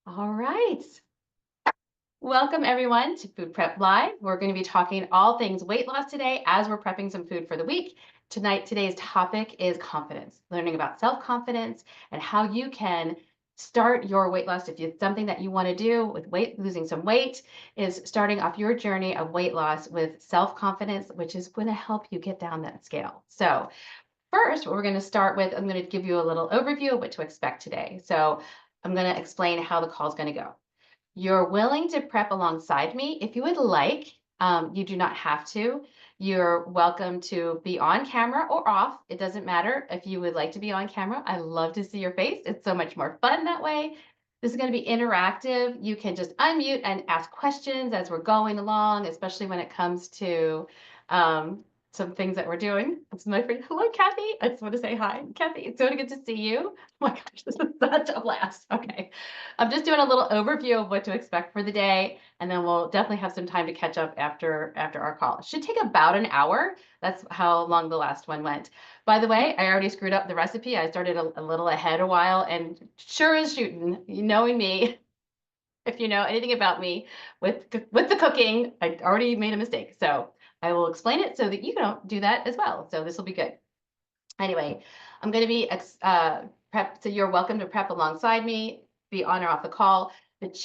All right. Welcome everyone to Food Prep Live. We're going to be talking all things weight loss today as we're prepping some food for the week. Today's topic is confidence, learning about self-confidence and how you can start your weight loss. If it's something that you want to do with losing some weight, is starting off your journey of weight loss with self-confidence, which is going to help you get down that scale. So first, what we're going to start with, I'm going to give you a little overview of what to expect today. So I'm going to explain how the call is going to go. You're willing to prep alongside me. If you would like, you do not have to. You're welcome to be on camera or off. It doesn't matter if you would like to be on camera. I love to see your face. It's so much more fun that way. This is going to be interactive. You can just unmute and ask questions as we're going along, especially when it comes to um, some things that we're doing. It's my friend. Hello, Kathy. I just want to say hi. Kathy, it's so good to see you. Oh my gosh, this is such a blast. Okay. I'm just doing a little overview of what to expect for the day, and then we'll definitely have some time to catch up after our call. It should take about an hour. That's how long the last one went. By the way, I already screwed up the recipe. I started a little ahead a while, and sure as shooting, knowing me, if you know anything about me with the cooking, I already made a mistake. So I will explain it so that you don't do that as well. So this will be good. Anyway, I'm going to be prep, so you're welcome to prep alongside me, be on or off the call. There's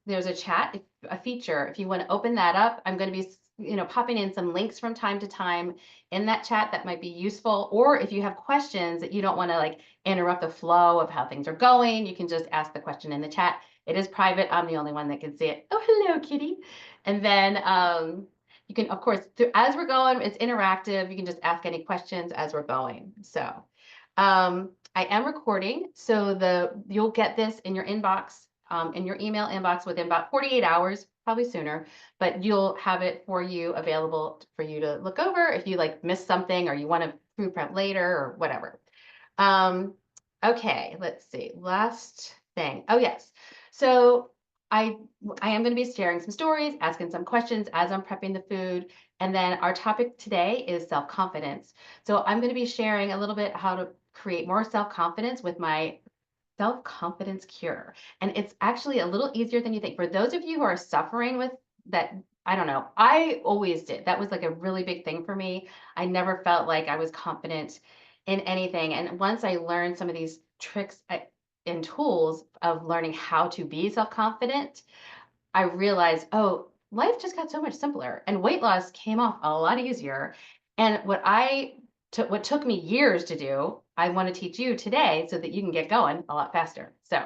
a feature. If you want to open that up, I'm going to be, popping in some links from time to time in that chat that might be useful. Or if you have questions that you don't want to like interrupt the flow of how things are going, you can just ask the question in the chat. It is private. I'm the only one that can see it. Oh, hello, kitty. And then, you can, of course, as we're going, it's interactive. You can just ask any questions as we're going. So I am recording, so you'll get this in your inbox, in your email inbox within about 48 hours, probably sooner, but you'll have it for you available for you to look over if you like missed something or you want to food prep later or whatever. Okay, let's see. Last thing. Oh, yes. So I I am going to be sharing some stories, asking some questions as I'm prepping the food. And then our topic today is self-confidence. So I'm going to be sharing a little bit how to create more self-confidence with my self-confidence cure. And it's actually a little easier than you think. For those of you who are suffering with that, I don't know, I always did. That was like a really big thing for me. I never felt like I was confident in anything. And once I learned some of these tricks and tools of learning how to be self-confident, I realized, oh, life just got so much simpler and weight loss came off a lot easier. And what took me years to do, I want to teach you today so that you can get going a lot faster. So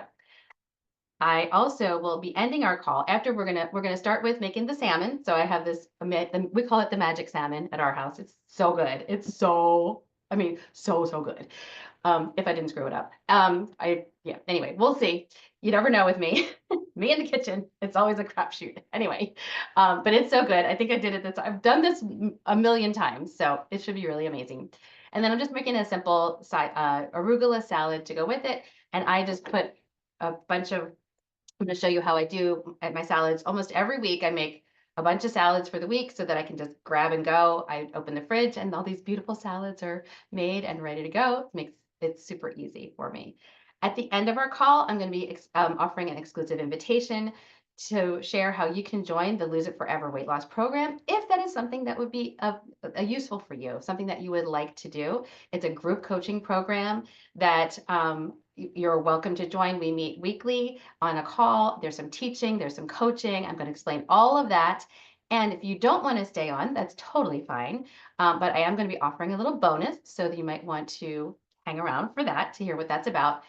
I also will be ending our call after we're gonna start with making the salmon. So I have this, we call it the magic salmon at our house. It's so good. It's so, I mean, so good. If I didn't screw it up. Yeah, anyway, we'll see. You never know with me. Me in the kitchen, it's always a crapshoot. Anyway, but it's so good. I think I did it I've done this a million times, so it should be really amazing. And then I'm just making a simple arugula salad to go with it. And I just put a bunch of, I'm going to show you how I do at my salads. Almost every week I make a bunch of salads for the week so that I can just grab and go. I open the fridge and all these beautiful salads are made and ready to go. It makes it super easy for me. At the end of our call, I'm going to be offering an exclusive invitation to share how you can join the Lose It Forever weight loss program if that is something that would be useful for you, something that you would like to do. It's a group coaching program that you're welcome to join. We meet weekly on a call. There's some teaching, there's some coaching. I'm going to explain all of that. And if you don't want to stay on, that's totally fine. But I am going to be offering a little bonus so that you might want to hang around for that to hear what that's about.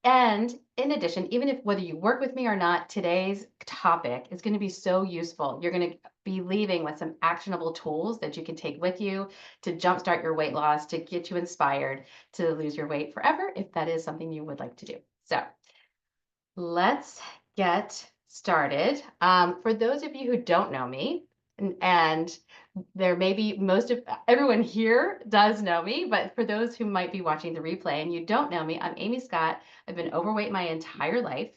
And in addition, even if whether you work with me or not, today's topic is going to be so useful. You're going to be leaving with some actionable tools that you can take with you to jumpstart your weight loss, to get you inspired to lose your weight forever, if that is something you would like to do. So let's get started. For those of you who don't know me, and there may be everyone here does know me, but for those who might be watching the replay and you don't know me, I'm Amy Scott. I've been overweight my entire life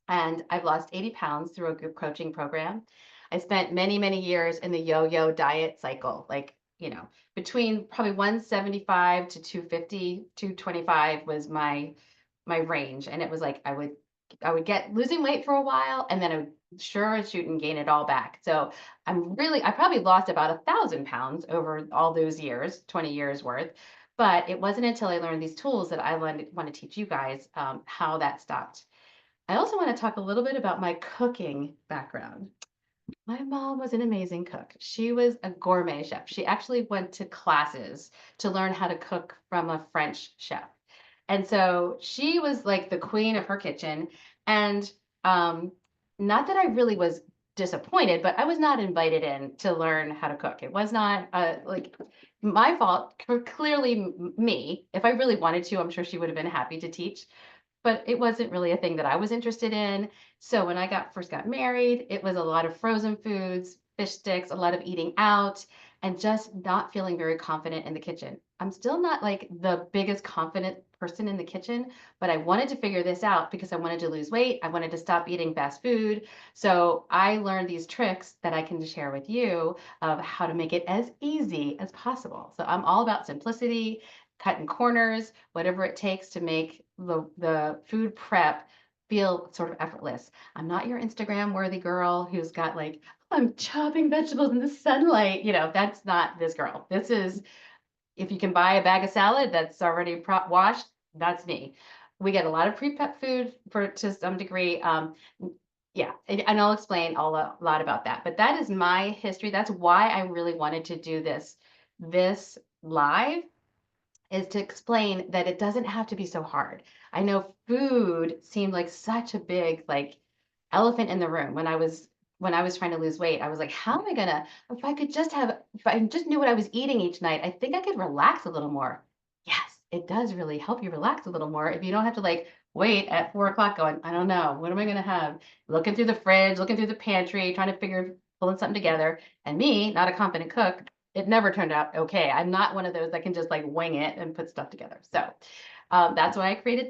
and I've lost 80 pounds through a group coaching program. I spent many years in the yo-yo diet cycle, like, between probably 175 to 250, 225 was my range. And it was like, I would would get losing weight for a while, and then I would sure as shooting gain it all back. So I probably lost about 1,000 pounds over all those years, 20 years worth. But it wasn't until I learned these tools that I want to teach you guys how that stopped. I also want to talk a little bit about my cooking background. My mom was an amazing cook. She was a gourmet chef. She actually went to classes to learn how to cook from a French chef. And so she was like the queen of her kitchen. And um, not that I really was disappointed, but I was not invited in to learn how to cook. It was not like my fault, clearly me. If I really wanted to, I'm sure she would have been happy to teach, but it wasn't really a thing that I was interested in. So when I first got married, it was a lot of frozen foods, fish sticks, a lot of eating out, and just not feeling very confident in the kitchen. I'm still not like the biggest confident person in the kitchen, but I wanted to figure this out because I wanted to lose weight. I wanted to stop eating fast food. So I learned these tricks that I can share with you of how to make it as easy as possible. So I'm all about simplicity, cutting corners, whatever it takes to make the food prep feel sort of effortless. I'm not your Instagram worthy girl who's got like, I'm chopping vegetables in the sunlight. That's not this girl. This is, if you can buy a bag of salad that's already washed, that's me. We get a lot of pre-prep food to some degree. Yeah, and I'll explain a lot about that. But that is my history. That's why I really wanted to do this live, is to explain that it doesn't have to be so hard. I know food seemed like such a big like elephant in the room when I was trying to lose weight. I was like, how am I gonna, if I just knew what I was eating each night, I think I could relax a little more. Yes, it does really help you relax a little more if you don't have to like wait at 4 o'clock going, I don't know, what am I gonna have? Looking through the fridge, looking through the pantry, trying to pulling something together. And me, not a competent cook, it never turned out okay. I'm not one of those that can just like wing it and put stuff together. So that's why I created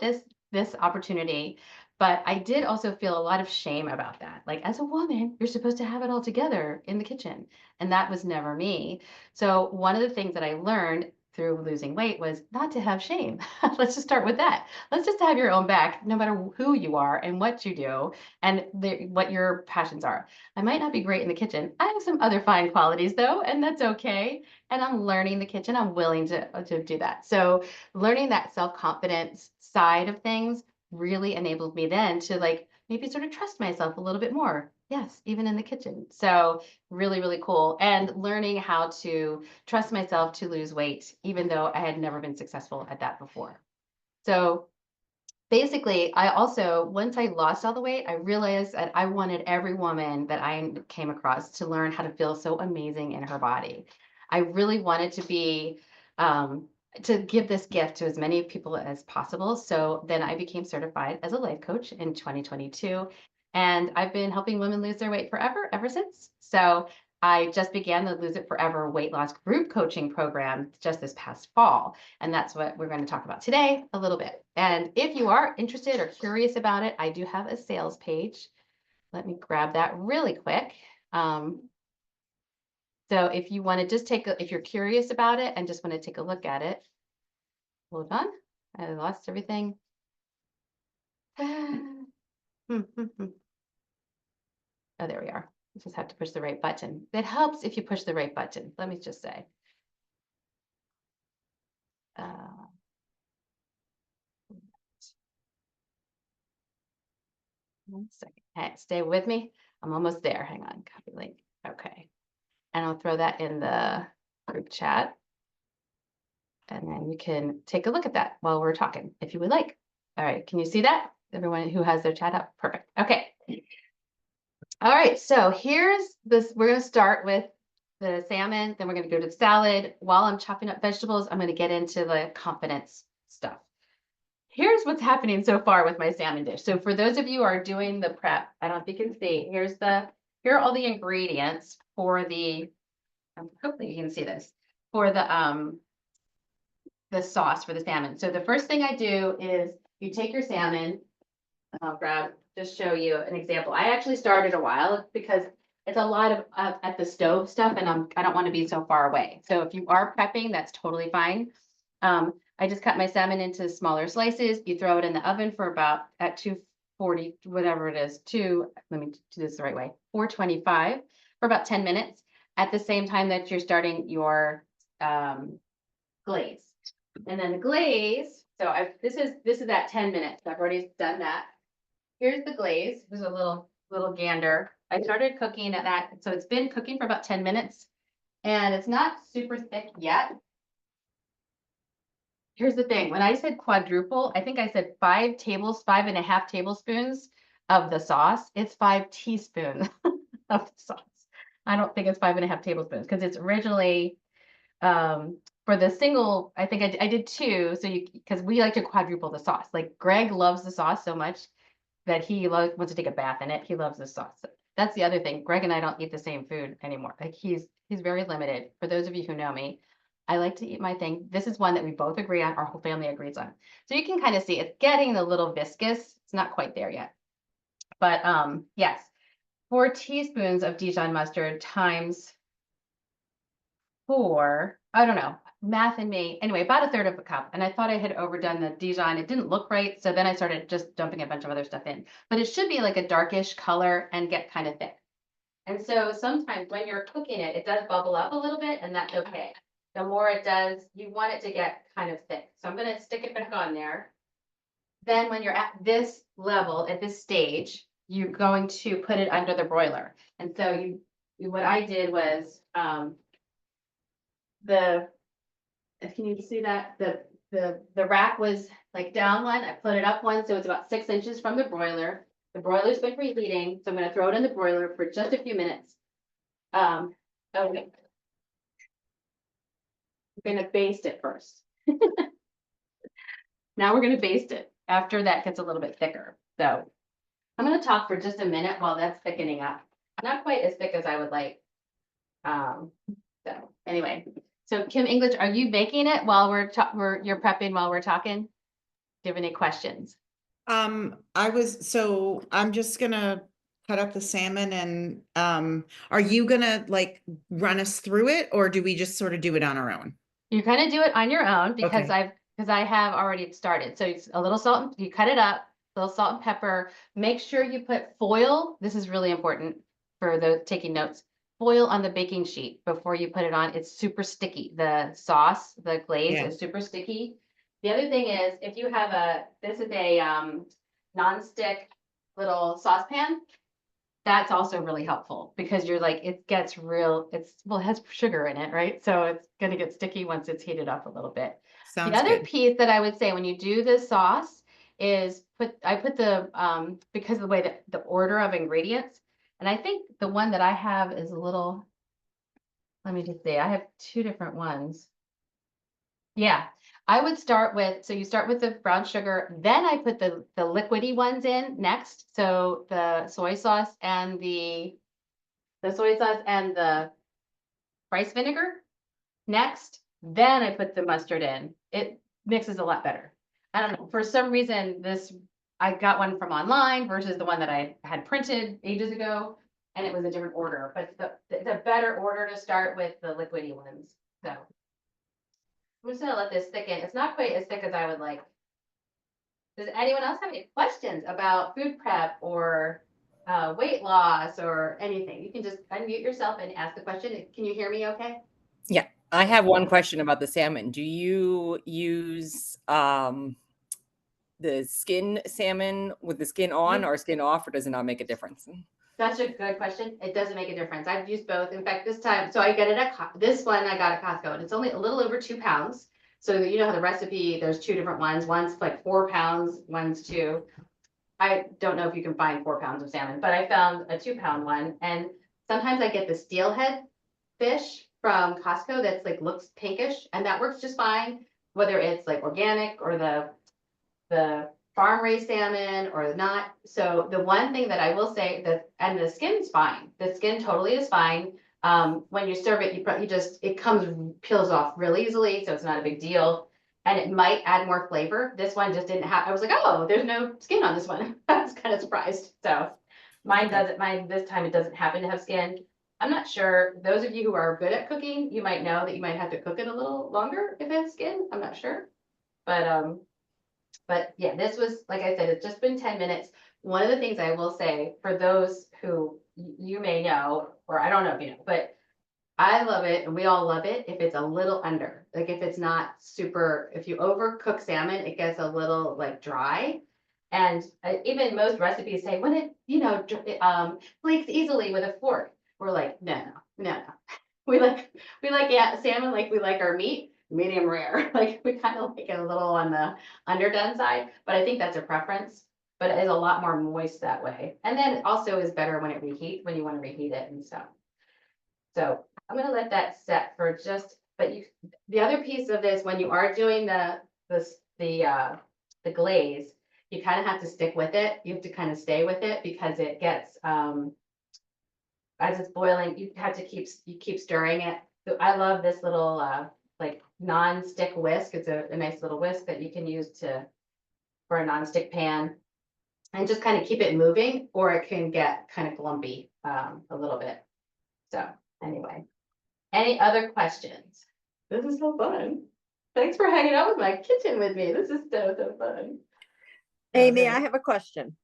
this opportunity. But I did also feel a lot of shame about that. Like as a woman, you're supposed to have it all together in the kitchen. And that was never me. So one of the things that I learned through losing weight was not to have shame. Let's just start with that. Let's just have your own back, no matter who you are and what you do and what your passions are. I might not be great in the kitchen. I have some other fine qualities though, and that's okay. And I'm learning the kitchen. I'm willing to do that. So learning that self-confidence side of things really enabled me then to like maybe sort of trust myself a little bit more. Yes, even in the kitchen. So really, really cool. And learning how to trust myself to lose weight, even though I had never been successful at that before. So basically, I also, once I lost all the weight, I realized that I wanted every woman that I came across to learn how to feel so amazing in her body. I really wanted to give this gift to as many people as possible. So then I became certified as a life coach in 2022. And I've been helping women lose their weight ever since. So I just began the Lose It Forever weight loss group coaching program just this past fall. And that's what we're going to talk about today a little bit. And if you are interested or curious about it, I do have a sales page. Let me grab that really quick. So if you want to just if you're curious about it and just want to take a look at it, hold on, I lost everything. Oh, there we are. You just have to push the right button. It helps if you push the right button. Let me just say. One second. Hey, stay with me. I'm almost there. Hang on. Copy link. Okay. And I'll throw that in the group chat. And then you can take a look at that while we're talking, if you would like. All right. Can you see that? Everyone who has their chat up? Perfect. Okay. All right. So here's this. We're going to start with the salmon. Then we're going to go to the salad. While I'm chopping up vegetables, I'm going to get into the confidence stuff. Here's what's happening so far with my salmon dish. So for those of you who are doing the prep, I don't know if you can see, here are all the ingredients for hopefully you can see this, for the sauce for the salmon. So the first thing I do is you take your salmon, I'll just show you an example. I actually started a while because it's a lot of at the stove stuff and I don't want to be so far away. So if you are prepping, that's totally fine. I just cut my salmon into smaller slices. You throw it in the oven for about at 40, whatever it is, let me do this the right way, 425 for about 10 minutes at the same time that you're starting your glaze. And then the glaze, so this is at 10 minutes. I've already done that. Here's the glaze. There's a little gander. I started cooking at that, so it's been cooking for about 10 minutes, and it's not super thick yet. Here's the thing. When I said quadruple, I think I said 5.5 tablespoons of the sauce. It's 5 teaspoons of the sauce. I don't think it's 5.5 tablespoons because it's originally for the single, I think I did 2. So because we like to quadruple the sauce. Like Greg loves the sauce so much that he wants to take a bath in it. He loves the sauce. So that's the other thing. Greg and I don't eat the same food anymore. Like he's very limited. For those of you who know me, I like to eat my thing. This is one that we both agree on, our whole family agrees on. So you can kind of see it's getting a little viscous. It's not quite there yet. But yes, 4 teaspoons of Dijon mustard times 4, I don't know, math and me. Anyway, about 1/3 of a cup. And I thought I had overdone the Dijon. It didn't look right. So then I started just dumping a bunch of other stuff in. But it should be like a darkish color and get kind of thick. And so sometimes when you're cooking it, it does bubble up a little bit, and that's okay. The more it does, you want it to get kind of thick. So I'm going to stick it back on there. Then when you're at this level, at this stage, you're going to put it under the broiler. And so what I did was can you see that the rack was like down one, I put it up one, so it's about 6 inches from the broiler. The broiler's been preheating, so I'm going to throw it in the broiler for just a few minutes. Okay. I'm going to baste it first. Now we're going to baste it after that gets a little bit thicker. So I'm going to talk for just a minute while that's thickening up. Not quite as thick as I would like. So anyway, so Kim English, are you making it while you're prepping while we're talking? Do you have any questions? I'm just gonna cut up the salmon and are you gonna like run us through it, or do we just sort of do it on our own? You kind of do it on your own because Okay. I have already started. So it's a little salt, you cut it up, a little salt and pepper. Make sure you put foil. This is really important for the taking notes. Foil on the baking sheet before you put it on. It's super sticky. The sauce, the glaze Yeah. is super sticky. The other thing is if you have this is a non-stick little saucepan, that's also really helpful because you're like, it gets real, it has sugar in it, right? So it's going to get sticky once it's heated up a little bit. The Sounds other good. piece that I would say when you do the sauce is I put the, because of the way that the order of ingredients, and I think the one that I have is a little, let me just say, I have 2 different ones. Yeah, I would start with, so you start with the brown sugar, then I put the liquidy ones in next. So the soy sauce and the rice vinegar next. Then I put the mustard in. It mixes a lot better. I don't know, for some reason I got one from online versus the one that I had printed ages ago, and it was a different order, but it's a better order to start with the liquidy ones. So I'm just gonna let this thicken. It's not quite as thick as I would like. Does anyone else have any questions about food prep or weight loss or anything? You can just unmute yourself and ask the question. Can you hear me okay? Yeah, I have one question about the salmon. Do you use the skin salmon with the skin on or skin off, or does it not make a difference? That's a good question. It doesn't make a difference. I've used both. In fact, this time, so I get it at this one I got at Costco, and it's only a little over 2 pounds. So you know how the recipe, there's 2 different ones. One's like 4 pounds, one's 2. I don't know if you can find 4 pounds of salmon, but I found a 2-pound one. And sometimes I get the steelhead fish from Costco that's like looks pinkish, and that works just fine, whether it's like organic or the farm raised salmon or not. So the one thing that I will say and the skin's fine. The skin totally is fine. When you serve it, it peels off really easily, so it's not a big deal. And it might add more flavor. This one just didn't have, I was like, oh, there's no skin on this one. I was kind of surprised. So mine this time it doesn't happen to have skin. I'm not sure. Those of you who are good at cooking, you might know that you might have to cook it a little longer if it has skin. I'm not sure. But yeah, this was, like I said, it's just been 10 minutes. one of the things I will say for those who you may know, or I don't know if you know, but I love it and we all love it if it's a little under, like if it's not super, if you overcook salmon, it gets a little like dry. And even most recipes say when it, flakes easily with a fork. We're like, no. We like, yeah, salmon like we like our meat, medium rare. Like we kind of like it a little on the underdone side, but I think that's a preference. But it is a lot more moist that way. And then it also is better when when you want to reheat it and stuff. So I'm gonna let that set for just, the other piece of this, when you are doing the glaze, you kind of have to stick with it. You have to kind of stay with it because it gets, as it's boiling, you have to keep stirring it. So I love this little, like non-stick whisk. It's a nice little whisk that you can use for a non-stick pan. And just kind of keep it moving, or it can get kind of glumpy, a little bit. So anyway, any other questions? This is so fun. Thanks for hanging out with my kitchen with me. This is so fun. Amy, Okay. I have a question.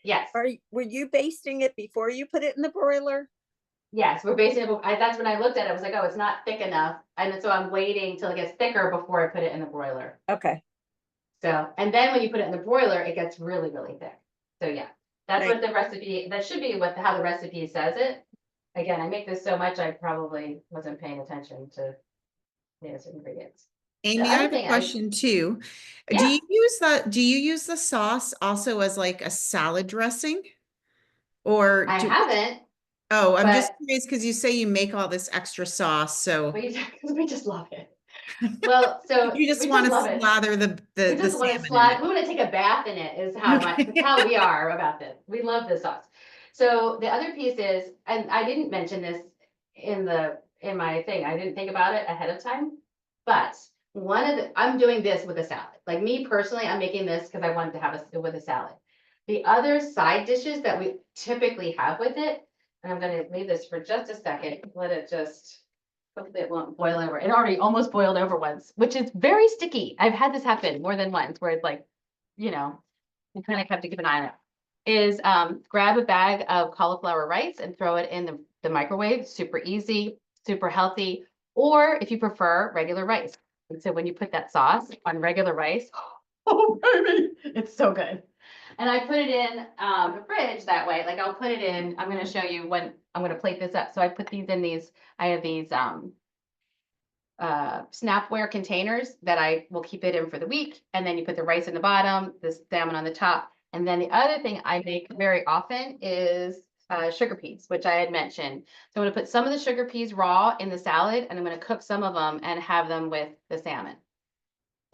Yes, Were you basting it before you put it in the broiler? yes, we're basing it. That's when I looked at it. I was like, oh, it's not thick enough, and so I'm waiting till it gets thicker before I put it in the broiler. Okay. So, and then when you put it in the broiler, it gets really, really thick. So yeah, that's what the recipe. That should be how the recipe says it. Again, I make this so much, I probably wasn't paying attention to the ingredients. Amy, The I other have a thing question too. Yeah. Do you use the sauce also as like a salad dressing? Or I haven't, oh, I'm just but curious because you say you make all this extra sauce, so we just love it. Well, so you just we want to love it. slather the We just want to salmon in it. we want to take a bath in it is how that's how we are about this. We love this sauce. So the other piece is, and I didn't mention this in my thing, I didn't think about it ahead of time, but I'm doing this with a salad. Like me personally, I'm making this because I wanted to have it with a salad. The other side dishes that we typically have with it, and I'm going to leave this for just a second, let it just, hopefully it won't boil over. It already almost boiled over once, which is very sticky. I've had this happen more than once where it's like, you kind of have to keep an eye on it. Is grab a bag of cauliflower rice and throw it in the microwave. Super easy, super healthy. Or if you prefer, regular rice. And so when you put that sauce on regular rice, oh baby, it's so good. And I put it in the fridge that way. Like I'll put it in, I'm going to show you when I'm going to plate this up. So I put these in I have these Snapware containers that I will keep it in for the week. And then you put the rice in the bottom, the salmon on the top. And then the other thing I make very often is sugar peas, which I had mentioned. So I'm going to put some of the sugar peas raw in the salad, and I'm going to cook some of them and have them with the salmon.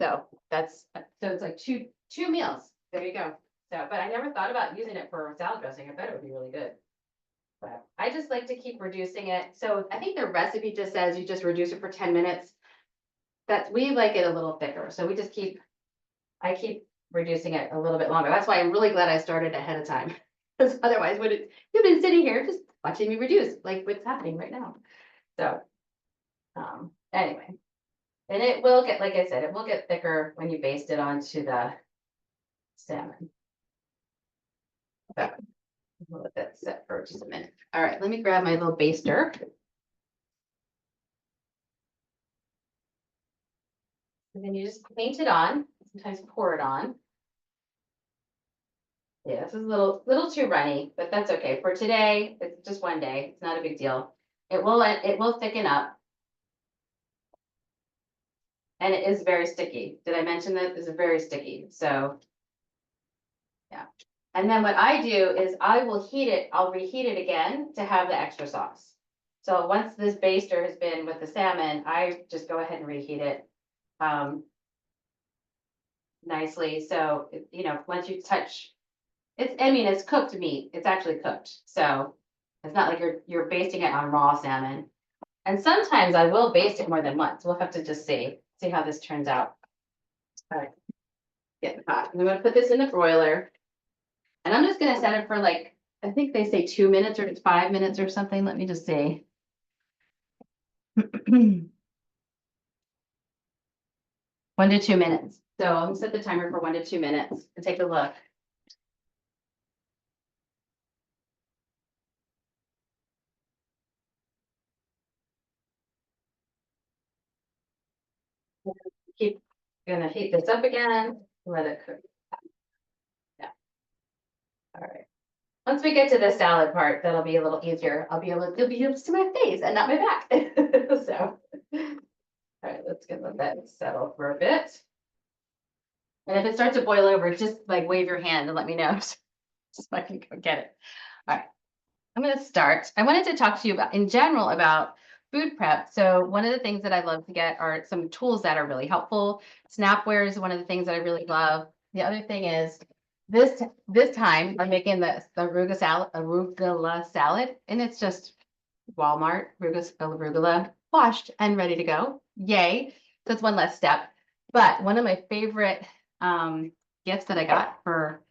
So it's like two meals. There you go. So, but I never thought about using it for salad dressing. I bet it would be really good. But I just like to keep reducing it. So I think the recipe just says you just reduce it for 10 minutes. We like it a little thicker. So I keep reducing it a little bit longer. That's why I'm really glad I started ahead of time. Because otherwise you've been sitting here just watching me reduce like what's happening right now. So anyway, and it will get, like I said, it will get thicker when you baste it onto the salmon. So we'll let that set for just a minute. All right, let me grab my little baster. And then you just paint it on, sometimes pour it on. Yeah, this is a little too runny, but that's okay. For today, it's just one day. It's not a big deal. It will thicken up. And it is very sticky. Did I mention that? This is very sticky. So yeah. And then what I do is I will heat it, I'll reheat it again to have the extra sauce. So once this baster has been with the salmon, I just go ahead and reheat it nicely. So, once you touch, it's cooked meat. It's actually cooked. So it's not like you're basting it on raw salmon. And sometimes I will baste it more than once. We'll have to just see how this turns out. All right, getting hot. I'm going to put this in the broiler. And I'm just going to set it for like, I think they say 2 minutes or 5 minutes or something. Let me just see. 1 to 2 minutes. So I'm gonna set the timer for 1 to 2 minutes and take a look. Keep gonna heat this up again, let it cook. Yeah. All right. Once we get to the salad part, that'll be a little easier. You'll be able to see my face and not my back. So, all right, let's let that settle for a bit. And if it starts to boil over, just like wave your hand and let me know so I can go get it. All right. I'm going to start. I wanted to talk to you about, in general, about food prep. So one of the things that I love to get are some tools that are really helpful. Snapware is one of the things that I really love. The other thing is this time I'm making the arugula salad, and it's just Walmart arugula washed and ready to go. Yay! So it's one less step. But one of my favorite gifts that I got for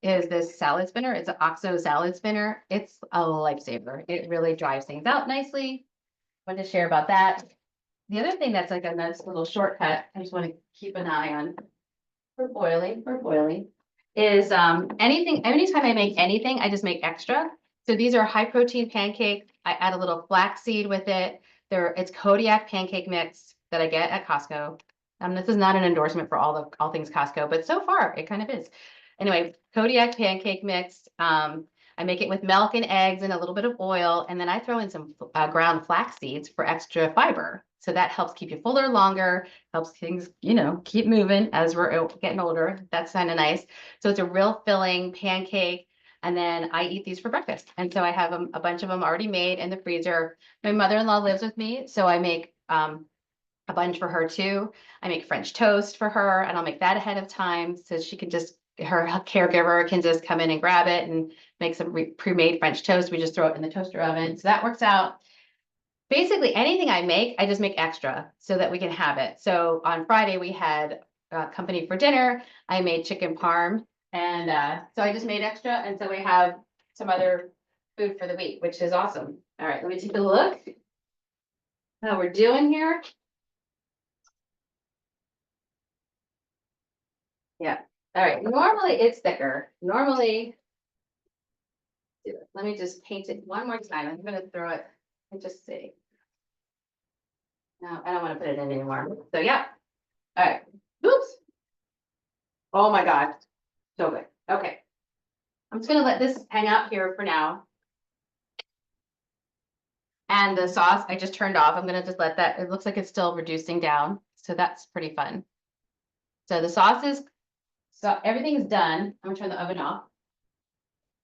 is this salad spinner. It's an OXO salad spinner. It's a lifesaver. It really dries things out nicely. Wanted to share about that. The other thing that's like a nice little shortcut, I just want to keep an eye on for boiling, is anytime I make anything, I just make extra. So these are high protein pancakes. I add a little flax seed with it. It's Kodiak pancake mix that I get at Costco. This is not an endorsement for all things Costco, but so far it kind of is. Anyway, Kodiak pancake mix. I make it with milk and eggs and a little bit of oil, and then I throw in some ground flax seeds for extra fiber. So that helps keep you fuller longer, helps things, keep moving as we're getting older. That's kind of nice. So it's a real filling pancake. And then I eat these for breakfast. And so I have a bunch of them already made in the freezer. My mother-in-law lives with me, so I make a bunch for her too. I make French toast for her, and I'll make that ahead of time so she can her caregiver can just come in and grab it and make some pre-made French toast. We just throw it in the toaster oven. So that works out. Basically, anything I make, I just make extra so that we can have it. So on Friday, we had company for dinner. I made chicken parm. And so I just made extra. And so we have some other food for the week, which is awesome. All right, let me take a look how we're doing here. Yeah. All right. Normally it's thicker. Normally, let me just paint it one more time. I'm going to throw it and just see. No, I don't want to put it in anymore. So yeah. All right. Oops. Oh my God. So good. Okay. I'm just going to let this hang out here for now. And the sauce I just turned off. I'm going to just let that, it looks like it's still reducing down. So that's pretty fun. So the sauce is, so everything's done. I'm going to turn the oven off.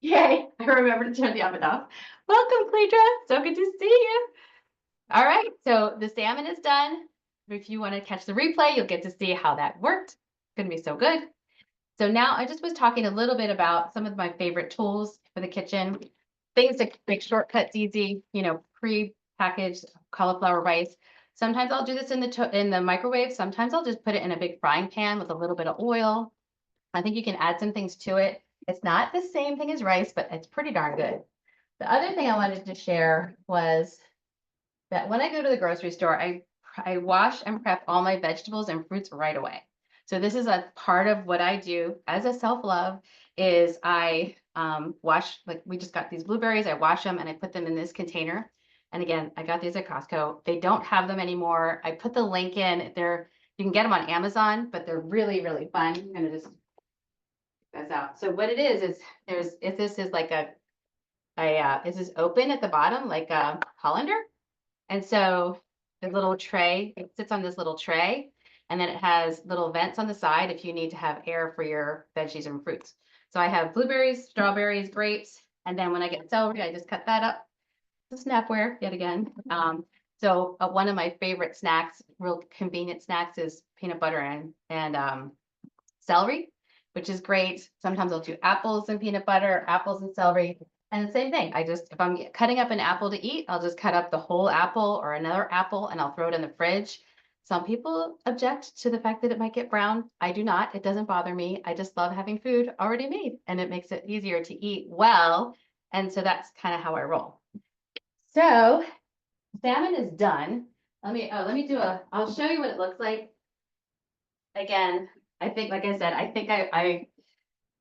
Yay, I remember to turn the oven off. Welcome, Cleedra. So good to see you. All right, so the salmon is done. If you want to catch the replay, you'll get to see how that worked. It's going to be so good. So now I just was talking a little bit about some of my favorite tools for the kitchen, things to make shortcuts easy, pre-packaged cauliflower rice. Sometimes I'll do this in the microwave. Sometimes I'll just put it in a big frying pan with a little bit of oil. I think you can add some things to it. It's not the same thing as rice, but it's pretty darn good. The other thing I wanted to share was that when I go to the grocery store, I wash and prep all my vegetables and fruits right away. So this is a part of what I do as a self-love is I wash, like we just got these blueberries, I wash them and I put them in this container. And again, I got these at Costco. They don't have them anymore. I put the link in. You can get them on Amazon, but they're really, really fun. I'm gonna just guys out. So what it is if this is like this is open at the bottom, like a colander. And so the little tray, it sits on this little tray, and then it has little vents on the side if you need to have air for your veggies and fruits. So I have blueberries, strawberries, grapes, and then when I get celery, I just cut that up. The snapware yet again. So one of my favorite snacks, real convenient snacks, is peanut butter and celery, which is great. Sometimes I'll do apples and peanut butter, apples and celery. And the same thing, if I'm cutting up an apple to eat, I'll just cut up the whole apple or another apple and I'll throw it in the fridge. Some people object to the fact that it might get brown. I do not. It doesn't bother me. I just love having food already made and it makes it easier to eat well. And so that's kind of how I roll. So salmon is done. I'll show you what it looks like. Again, I think, like I said, I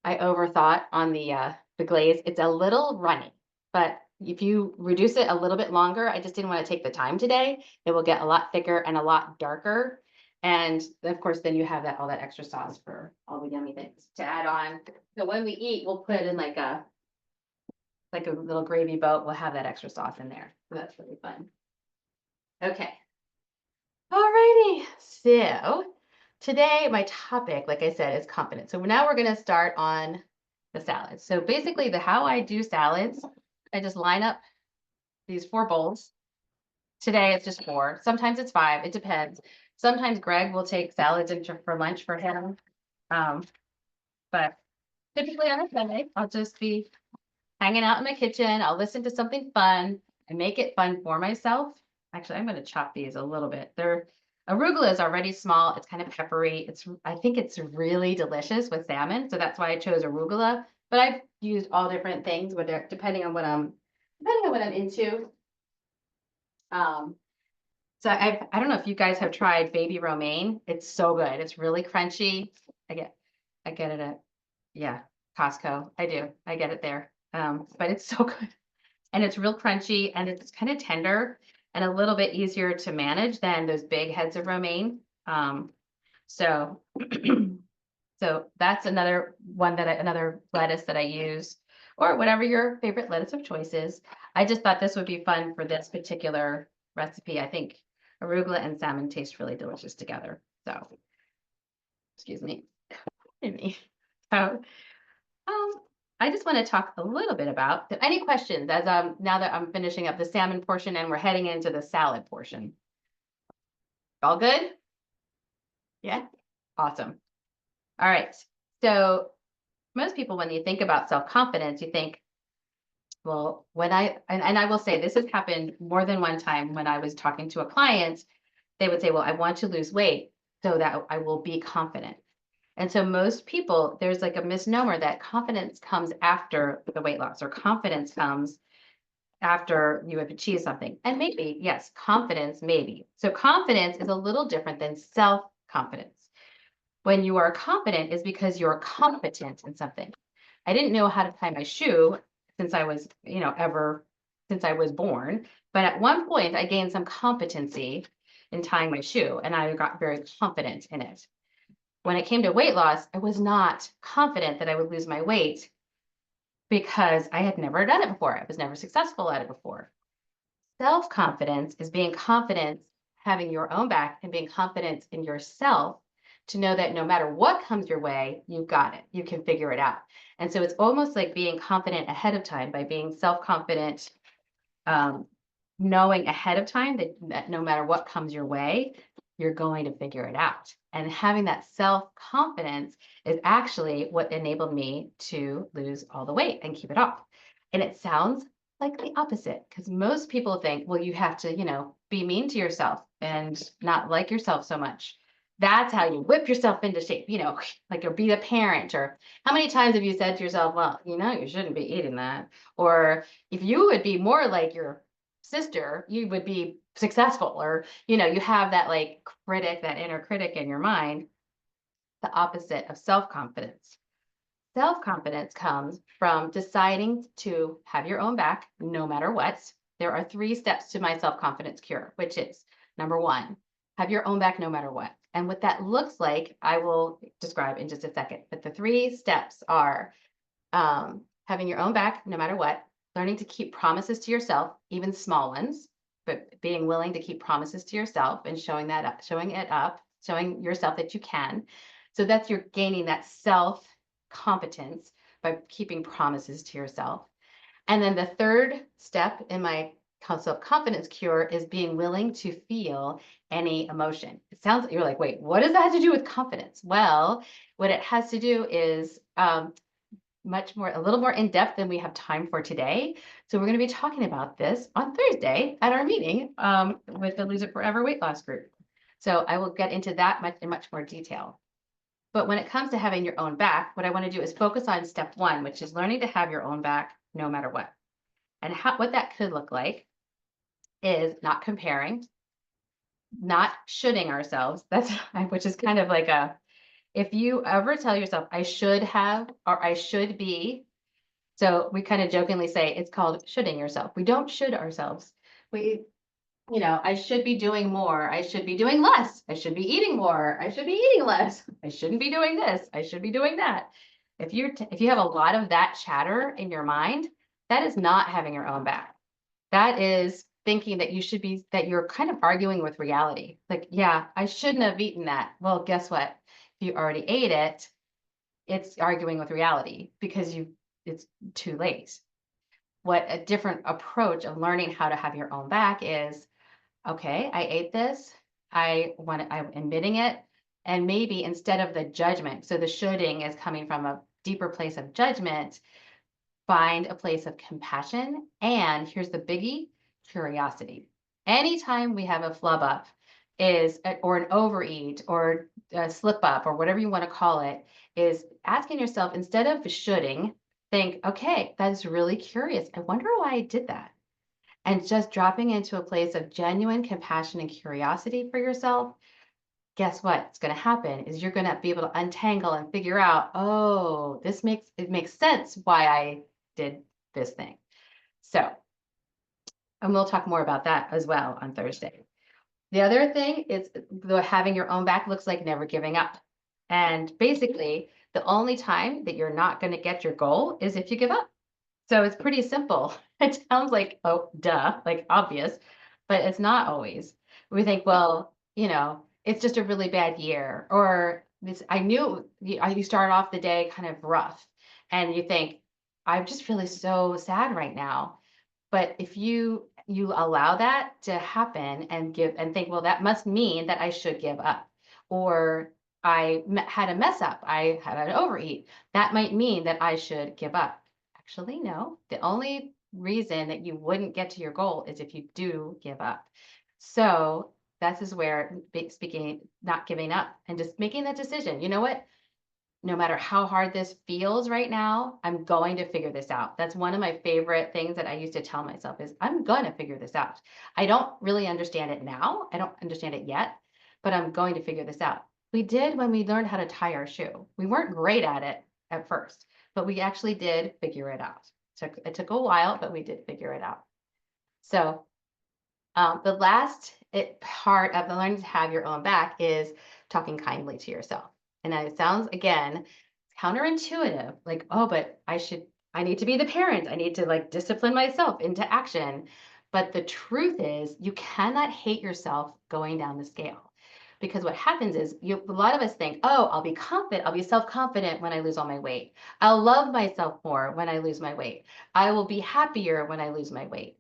overthought on the glaze. It's a little runny, but if you reduce it a little bit longer, I just didn't want to take the time today. It will get a lot thicker and a lot darker. And of course, then you have all that extra sauce for all the yummy things to add on. So when we eat, we'll put in like a little gravy boat. We'll have that extra sauce in there. So that's really fun. Okay. Alrighty. So today my topic, like I said, is confidence. So now we're going to start on the salad. So basically how I do salads, I just line up these 4 bowls. Today it's just 4. Sometimes it's 5. It depends. Sometimes Greg will take salads for lunch for him. But typically on a Sunday, I'll just be hanging out in my kitchen. I'll listen to something fun and make it fun for myself. Actually, I'm going to chop these a little bit. Arugula is already small. It's kind of peppery. I think it's really delicious with salmon. So that's why I chose arugula. But I've used all different things depending on what I'm into. So I don't know if you guys have tried baby romaine. It's so good. It's really crunchy. I get it at Costco. I do. I get it there. But it's so good. And it's real crunchy and it's kind of tender and a little bit easier to manage than those big heads of romaine. So so that's another lettuce that I use, or whatever your favorite lettuce of choice is. I just thought this would be fun for this particular recipe. I think arugula and salmon taste really delicious together. So, excuse me. So, I just want to talk a little bit about any questions as now that I'm finishing up the salmon portion and we're heading into the salad portion. All good? Yeah. Awesome. All right. So most people, when you think about self-confidence, you think, well, and I will say this has happened more than one time when I was talking to a client, they would say, well, I want to lose weight so that I will be confident. And so most people, there's like a misnomer that confidence comes after the weight loss, or confidence comes after you have achieved something. And maybe, yes, confidence, maybe. So confidence is a little different than self-confidence. When you are confident is because you're competent in something. I didn't know how to tie my shoe since I was, since I was born. But at one point I gained some competency in tying my shoe and I got very confident in it. When it came to weight loss, I was not confident that I would lose my weight because I had never done it before. I was never successful at it before. Self-confidence is being confident, having your own back and being confident in yourself to know that no matter what comes your way, you got it. You can figure it out. And so it's almost like being confident ahead of time by being self-confident, knowing ahead of time that no matter what comes your way, you're going to figure it out. And having that self-confidence is actually what enabled me to lose all the weight and keep it off. And it sounds like the opposite, because most people think, well, you have to, be mean to yourself and not like yourself so much. That's how you whip yourself into shape, like, or be a parent. Or how many times have you said to yourself, well, you shouldn't be eating that? Or if you would be more like your sister, you would be successful. Or, you have that that inner critic in your mind. The opposite of self-confidence. Self-confidence comes from deciding to have your own back no matter what. There are 3 steps to my self-confidence cure, which is number 1, have your own back no matter what. And what that looks like, I will describe in just a second. But the 3 steps are having your own back no matter what, learning to keep promises to yourself, even small ones, but being willing to keep promises to yourself and showing yourself that you can. So that's you're gaining that self-competence by keeping promises to yourself. And then the 3rd step in my self-confidence cure is being willing to feel any emotion. It sounds, you're like, wait, what does that have to do with confidence? Well, what it has to do is a little more in depth than we have time for today. So we're going to be talking about this on Thursday at our meeting with the Lose It Forever weight loss group. So I will get into that in much more detail. But when it comes to having your own back, what I want to do is focus on step 1, which is learning to have your own back no matter what. And what that could look like is not comparing, not shoulding ourselves. Which is kind of like if you ever tell yourself, I should have, or I should be. So we kind of jokingly say it's called shoulding yourself. We don't should ourselves. I should be doing more. I should be doing less. I should be eating more. I should be eating less. I shouldn't be doing this. I should be doing that. If you have a lot of that chatter in your mind, that is not having your own back. That is thinking that that you're kind of arguing with reality. Like, yeah, I shouldn't have eaten that. Well, guess what? If you already ate it, it's arguing with reality because it's too late. What a different approach of learning how to have your own back is, okay, I ate this. I'm admitting it. And maybe instead of the judgment, so the shoulding is coming from a deeper place of judgment, find a place of compassion. And here's the biggie, curiosity. Anytime we have a flub up or an overeat or a slip up or whatever you want to call it, is asking yourself, instead of shoulding, think, okay, that's really curious. I wonder why I did that. And just dropping into a place of genuine compassion and curiosity for yourself, guess what's going to happen is you're going to be able to untangle and figure out, oh, it makes sense why I did this thing. So, and we'll talk more about that as well on Thursday. The other thing is having your own back looks like never giving up. And basically, the only time that you're not going to get your goal is if you give up. So it's pretty simple. It sounds like, oh, duh, like obvious, but it's not always. We think, well, it's just a really bad year, or this, I knew you start off the day kind of rough and you think, I'm just really so sad right now. But if you allow that to happen and think, well, that must mean that I should give up, or had a mess up, I had an overeat, that might mean that I should give up. Actually, no. The only reason that you wouldn't get to your goal is if you do give up. So this is where speaking, not giving up and just making that decision. You know what? No matter how hard this feels right now, I'm going to figure this out. That's one of my favorite things that I used to tell myself is I'm going to figure this out. I don't really understand it now. I don't understand it yet, but I'm going to figure this out. We did when we learned how to tie our shoe. We weren't great at it at first, but we actually did figure it out. It took a while, but we did figure it out. So the last part of the learning to have your own back is talking kindly to yourself. And it sounds, again, counterintuitive, like, oh, but I need to be the parent. I need to like discipline myself into action. But the truth is you cannot hate yourself going down the scale. Because what happens is a lot of us think, oh, I'll be confident. I'll be self-confident when I lose all my weight. I'll love myself more when I lose my weight. I will be happier when I lose my weight.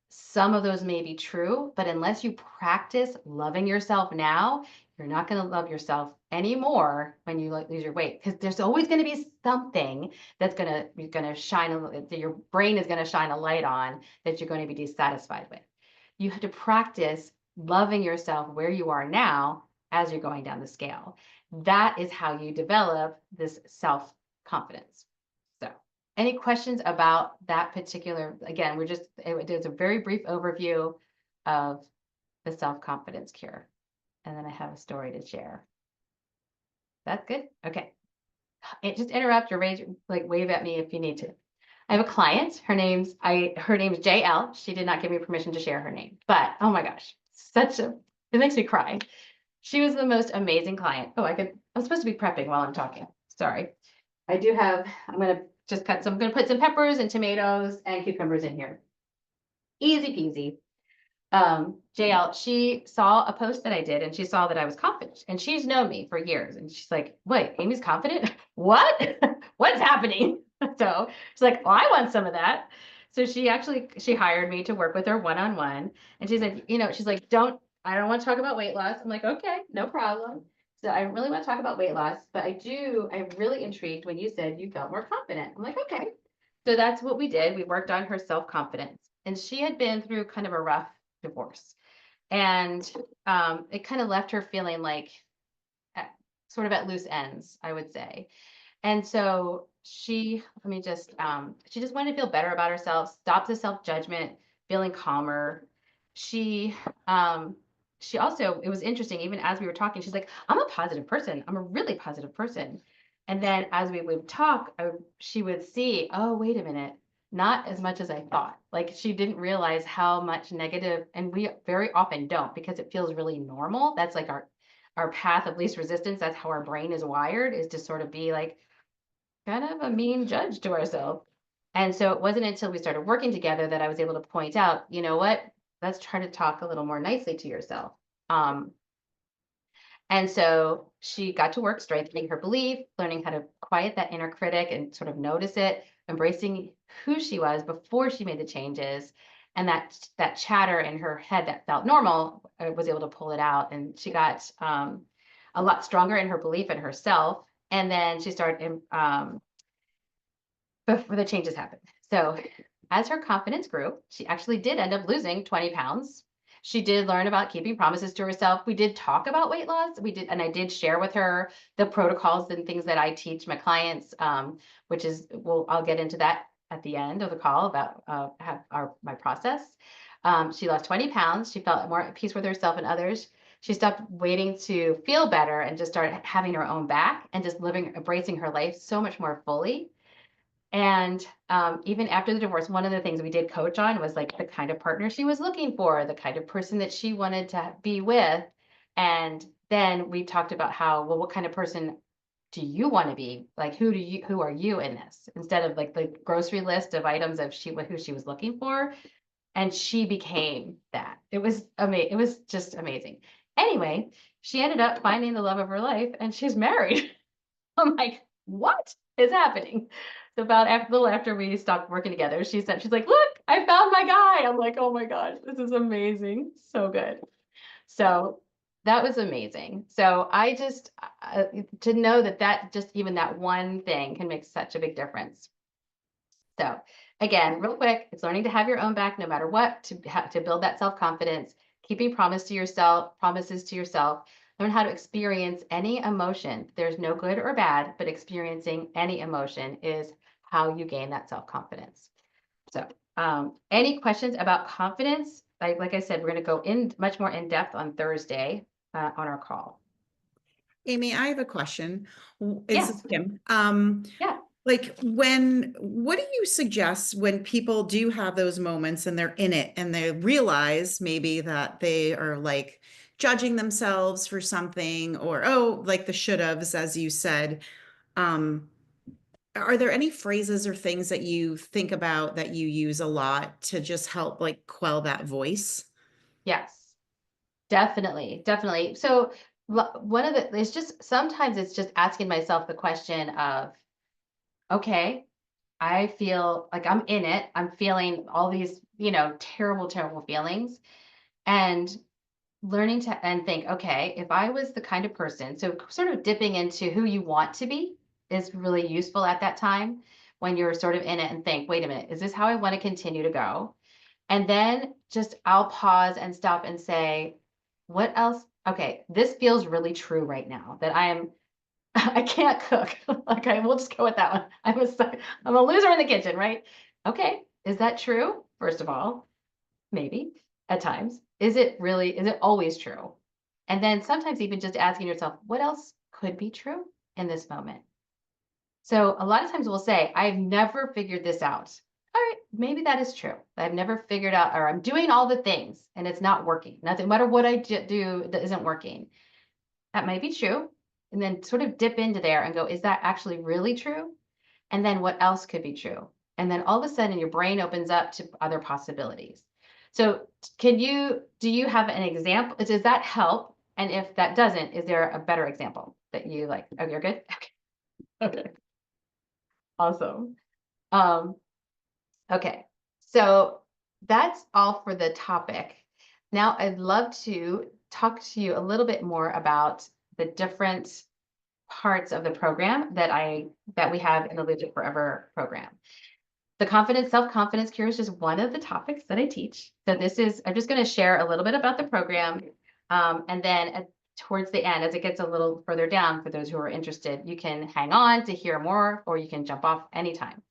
Some of those may be true, but unless you practice loving yourself now, you're not going to love yourself anymore when you lose your weight, because there's always going to be something that's going to shine, that your brain is going to shine a light on that you're going to be dissatisfied with. You have to practice loving yourself where you are now as you're going down the scale. That is how you develop this self-confidence. So any questions about that particular, again, there's a very brief overview of the self-confidence cure. And then I have a story to share. That's good? Okay. Just interrupt or wave at me if you need to. I have a client, her name's JL. She did not give me permission to share her name, but oh my gosh, it makes me cry. She was the most amazing client. Oh, I'm supposed to be prepping while I'm talking. Sorry. I'm going to put some peppers and tomatoes and cucumbers in here. Easy peasy. JL, she saw a post that I did and she saw that I was confident, and she's known me for years. And she's like, wait, Amy's confident? What? What's happening? So she's like, well, I want some of that. So she hired me to work with her one-on-one. And she said, she's like, I don't want to talk about weight loss. I'm like, okay, no problem. So I really want to talk about weight loss, but I'm really intrigued when you said you felt more confident. I'm like, okay. So that's what we did. We worked on her self-confidence, and she had been through kind of a rough divorce. And it kind of left her feeling like sort of at loose ends, I would say. And so she just wanted to feel better about herself, stop the self-judgment, feeling calmer. She also, it was interesting, even as we were talking, she's like, I'm a positive person. I'm a really positive person. And then as we would talk, she would see, oh, wait a minute. not as much as I thought. Like she didn't realize how much negative, and we very often don't because it feels really normal. That's like our path of least resistance. That's how our brain is wired, is to sort of be like kind of a mean judge to ourselves. And so it wasn't until we started working together that I was able to point out, you know what, let's try to talk a little more nicely to yourself. And so she got to work strengthening her belief, learning how to quiet that inner critic and sort of notice it, embracing who she was before she made the changes. And that chatter in her head that felt normal, I was able to pull it out. And she got a lot stronger in her belief in herself. And then she started before the changes happened. So as her confidence grew, she actually did end up losing 20 pounds. She did learn about keeping promises to herself. We did talk about weight loss. We did, and I did share with her the protocols and things that I teach my clients, which is, I'll get into that at the end of the call about my process. She lost 20 pounds. She felt more at peace with herself and others. She stopped waiting to feel better and just started having her own back and just embracing her life so much more fully. And even after the divorce, one of the things we did coach on was like the kind of partner she was looking for, the kind of person that she wanted to be with. And then we talked about how, well, what kind of person do you want to be? Like, who are you in this? Instead of like the grocery list of items of who she was looking for. And she became that. It was amazing. It was just amazing. Anyway, she ended up finding the love of her life and she's married. I'm like, what is happening? So about a little after we stopped working together, she's like, look, I found my guy. I'm like, oh my gosh, this is amazing. So good. So that was amazing. So I just, to know that just even that one thing can make such a big difference. So again, real quick, it's learning to have your own back no matter what, to build that self-confidence, keeping promises to yourself, learn how to experience any emotion. There's no good or bad, but experiencing any emotion is how you gain that self-confidence. So any questions about confidence? Like I said, we're going to go in much more in depth on Thursday on our call. Amy, I have a question. Yeah. This is Kim. Yeah. Like what do you suggest when people do have those moments and they're in it and they realize maybe that they are like judging themselves for something, or, oh, like the should haves, as you said. Are there any phrases or things that you think about that you use a lot to just help like quell that voice? Yes. Definitely, definitely. So it's just, sometimes it's just asking myself the question of, okay, I feel like I'm in it. I'm feeling all these, terrible, terrible feelings, and learning to and think, okay, if I was the kind of person, so sort of dipping into who you want to be is really useful at that time when you're sort of in it, and think, wait a minute, is this how I want to continue to go? And then just I'll pause and stop and say, what else? Okay, this feels really true right now that I can't cook. Okay, we'll just go with that one. I'm a loser in the kitchen, right? Okay, is that true? First of all, maybe at times. Is it always true? And then sometimes even just asking yourself, what else could be true in this moment? So a lot of times we'll say, I've never figured this out. All right, maybe that is true. I've never figured out, or I'm doing all the things and it's not working. Nothing, no matter what I do, that isn't working. That might be true. And then sort of dip into there and go, is that actually really true? And then what else could be true? And then all of a sudden your brain opens up to other possibilities. So do you have an example? Does that help? And if that doesn't, is there a better example that you like? Oh, you're good? Okay. Awesome. Okay. So that's all for the topic. Now I'd love to talk to you a little bit more about the different parts of the program that we have in the Live It Forever program. The self-confidence cure is just one of the topics that I teach. So I'm just going to share a little bit about the program. And then towards the end, as it gets a little further down, for those who are interested, you can hang on to hear more, or you can jump off anytime.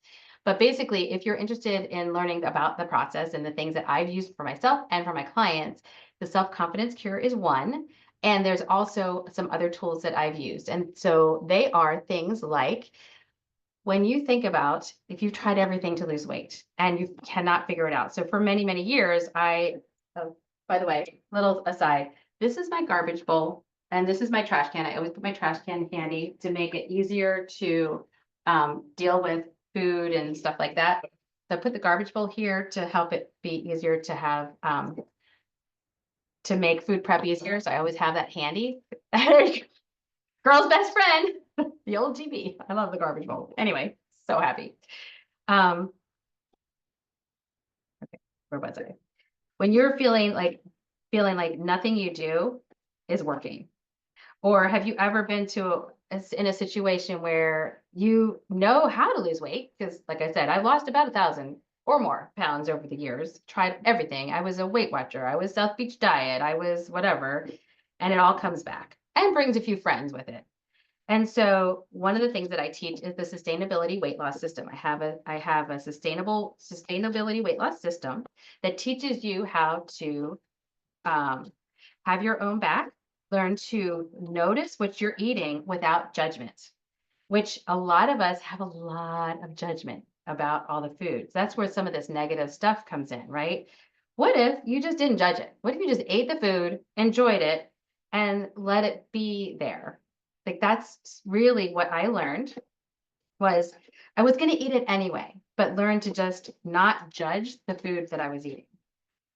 But basically, if you're interested in learning about the process and the things that I've used for myself and for my clients, the self-confidence cure is one. And there's also some other tools that I've used. And so they are things like when you think about if you've tried everything to lose weight and you cannot figure it out. So for many, many years, oh, by the way, little aside, this is my garbage bowl and this is my trash can. I always put my trash can handy to make it easier to deal with food and stuff like that. So I put the garbage bowl here to help it be easier to have, to make food prep easier. So I always have that handy. Girl's best friend, the old GB. I love the garbage bowl. Anyway, so happy. Okay, where was I? When you're feeling like nothing you do is working, or have you ever been in a situation where you know how to lose weight? Because like I said, I lost about 1,000 or more pounds over the years, tried everything. I was a Weight Watcher. I was South Beach Diet. I was whatever, and it all comes back and brings a few friends with it. And so one of the things that I teach is the sustainability weight loss system. I have a sustainability weight loss system that teaches you how to have your own back, learn to notice what you're eating without judgment, which a lot of us have a lot of judgment about all the foods. That's where some of this negative stuff comes in, right? What if you just didn't judge it? What if you just ate the food, enjoyed it, and let it be there? Like that's really what I learned was I was going to eat it anyway, but learn to just not judge the food that I was eating.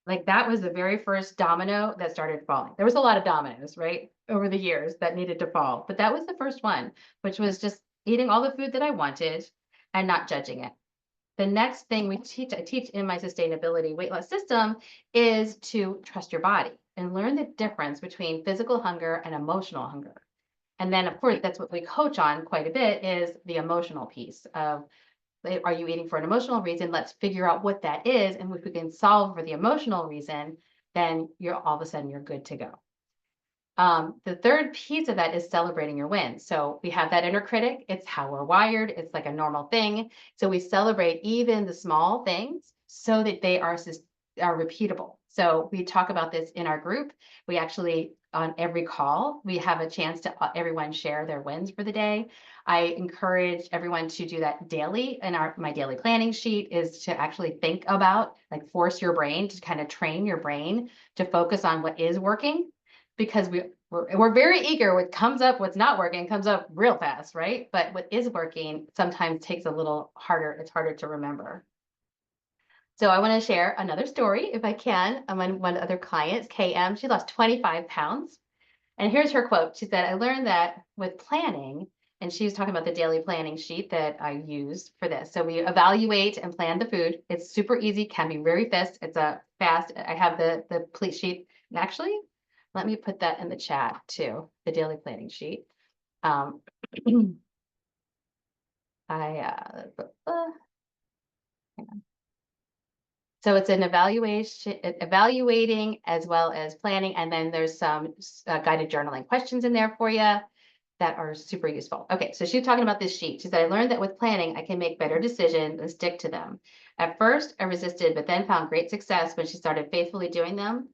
Like that was the very first domino that started falling. There was a lot of dominoes, right, over the years that needed to fall, but that was the first one, which was just eating all the food that I wanted and not judging it. The next thing I teach in my sustainability weight loss system is to trust your body and learn the difference between physical hunger and emotional hunger. And then, of course, that's what we coach on quite a bit is the emotional piece of, are you eating for an emotional reason? Let's figure out what that is. And if we can solve for the emotional reason, then all of a sudden you're good to go. The third piece of that is celebrating your wins. So we have that inner critic. It's how we're wired. It's like a normal thing. So we celebrate even the small things so that they are repeatable. So we talk about this in our group. We actually, on every call, we have a chance to everyone share their wins for the day. I encourage everyone to do that daily. And my daily planning sheet is to actually think about, like force your brain to kind of train your brain to focus on what is working, because we're very eager. What comes up, what's not working comes up real fast, right? But what is working sometimes takes a little harder. It's harder to remember. So I want to share another story, if I can. One other client, KM, she lost 25 pounds. And here's her quote. She said, I learned that with planning, and she was talking about the daily planning sheet that I use for this. So we evaluate and plan the food. It's super easy, can be very fast. It's a fast. I have the complete sheet. And actually, let me put that in the chat too, the daily planning sheet. So it's an evaluating as well as planning. And then there's some guided journaling questions in there for you that are super useful. Okay, so she's talking about this sheet. She said, I learned that with planning, I can make better decisions and stick to them. At first, I resisted, but then found great success when she started faithfully doing them.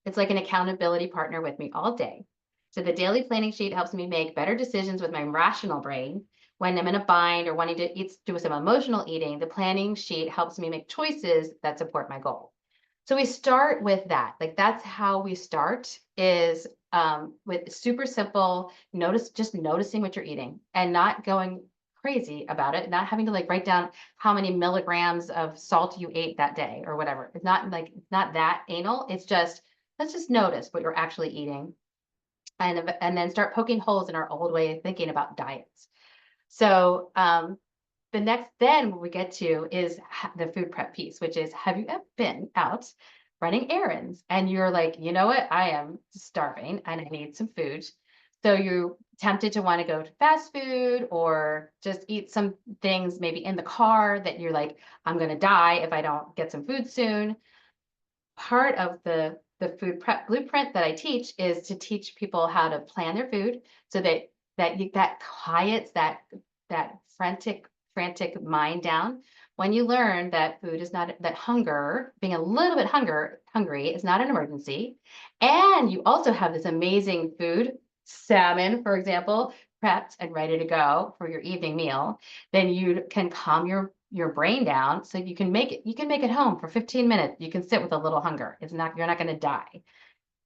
It's like an accountability partner with me all day. So the daily planning sheet helps me make better decisions with my rational brain. When I'm in a bind or wanting to do some emotional eating, the planning sheet helps me make choices that support my goal. So we start with that. Like that's how we start is with super simple, just noticing what you're eating and not going crazy about it, not having to like write down how many milligrams of salt you ate that day or whatever. It's not that anal. It's just, let's just notice what you're actually eating and then start poking holes in our old way of thinking about diets. So the next then we get to is the food prep piece, which is, have you ever been out running errands and you're like, you know what, I am starving and I need some food. So you're tempted to want to go to fast food or just eat some things maybe in the car that you're like, I'm going to die if I don't get some food soon. Part of the food prep blueprint that I teach is to teach people how to plan their food so that quiets that frantic mind down. When you learn that food is not, that hunger, being a little bit hungry is not an emergency. And you also have this amazing food, salmon, for example, prepped and ready to go for your evening meal, then you can calm your brain down so you can make it home for 15 minutes. You can sit with a little hunger. You're not going to die.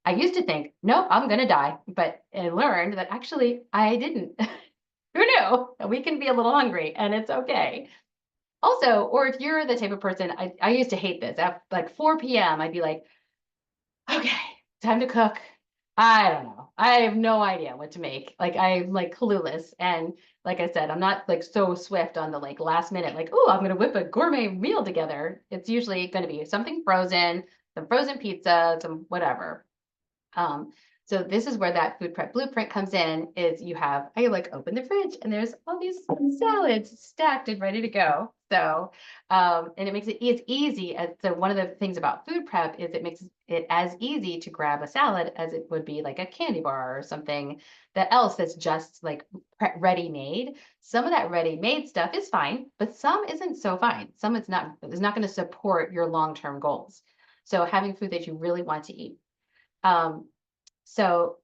I used to think, nope, I'm going to die, but I learned that actually I didn't. Who knew? We can be a little hungry and it's okay. Also, or if you're the type of person, I used to hate this. At like 4 p.m., I'd be like, okay, time to cook. I don't know. I have no idea what to make. Like I'm like clueless. And like I said, I'm not like so swift on the like last minute, like, oh, I'm gonna whip a gourmet meal together. It's usually gonna be something frozen, some frozen pizza, some whatever. Um, so this is where that food prep blueprint comes in, is I like open the fridge and there's all these salads stacked and ready to go. So, and it's easy. So one of the things about food prep is it makes it as easy to grab a salad as it would be like a candy bar or something that's just like ready made. Some of that ready made stuff is fine, but some isn't so fine. Some it's not going to support your long-term goals. So having food that you really want to eat. So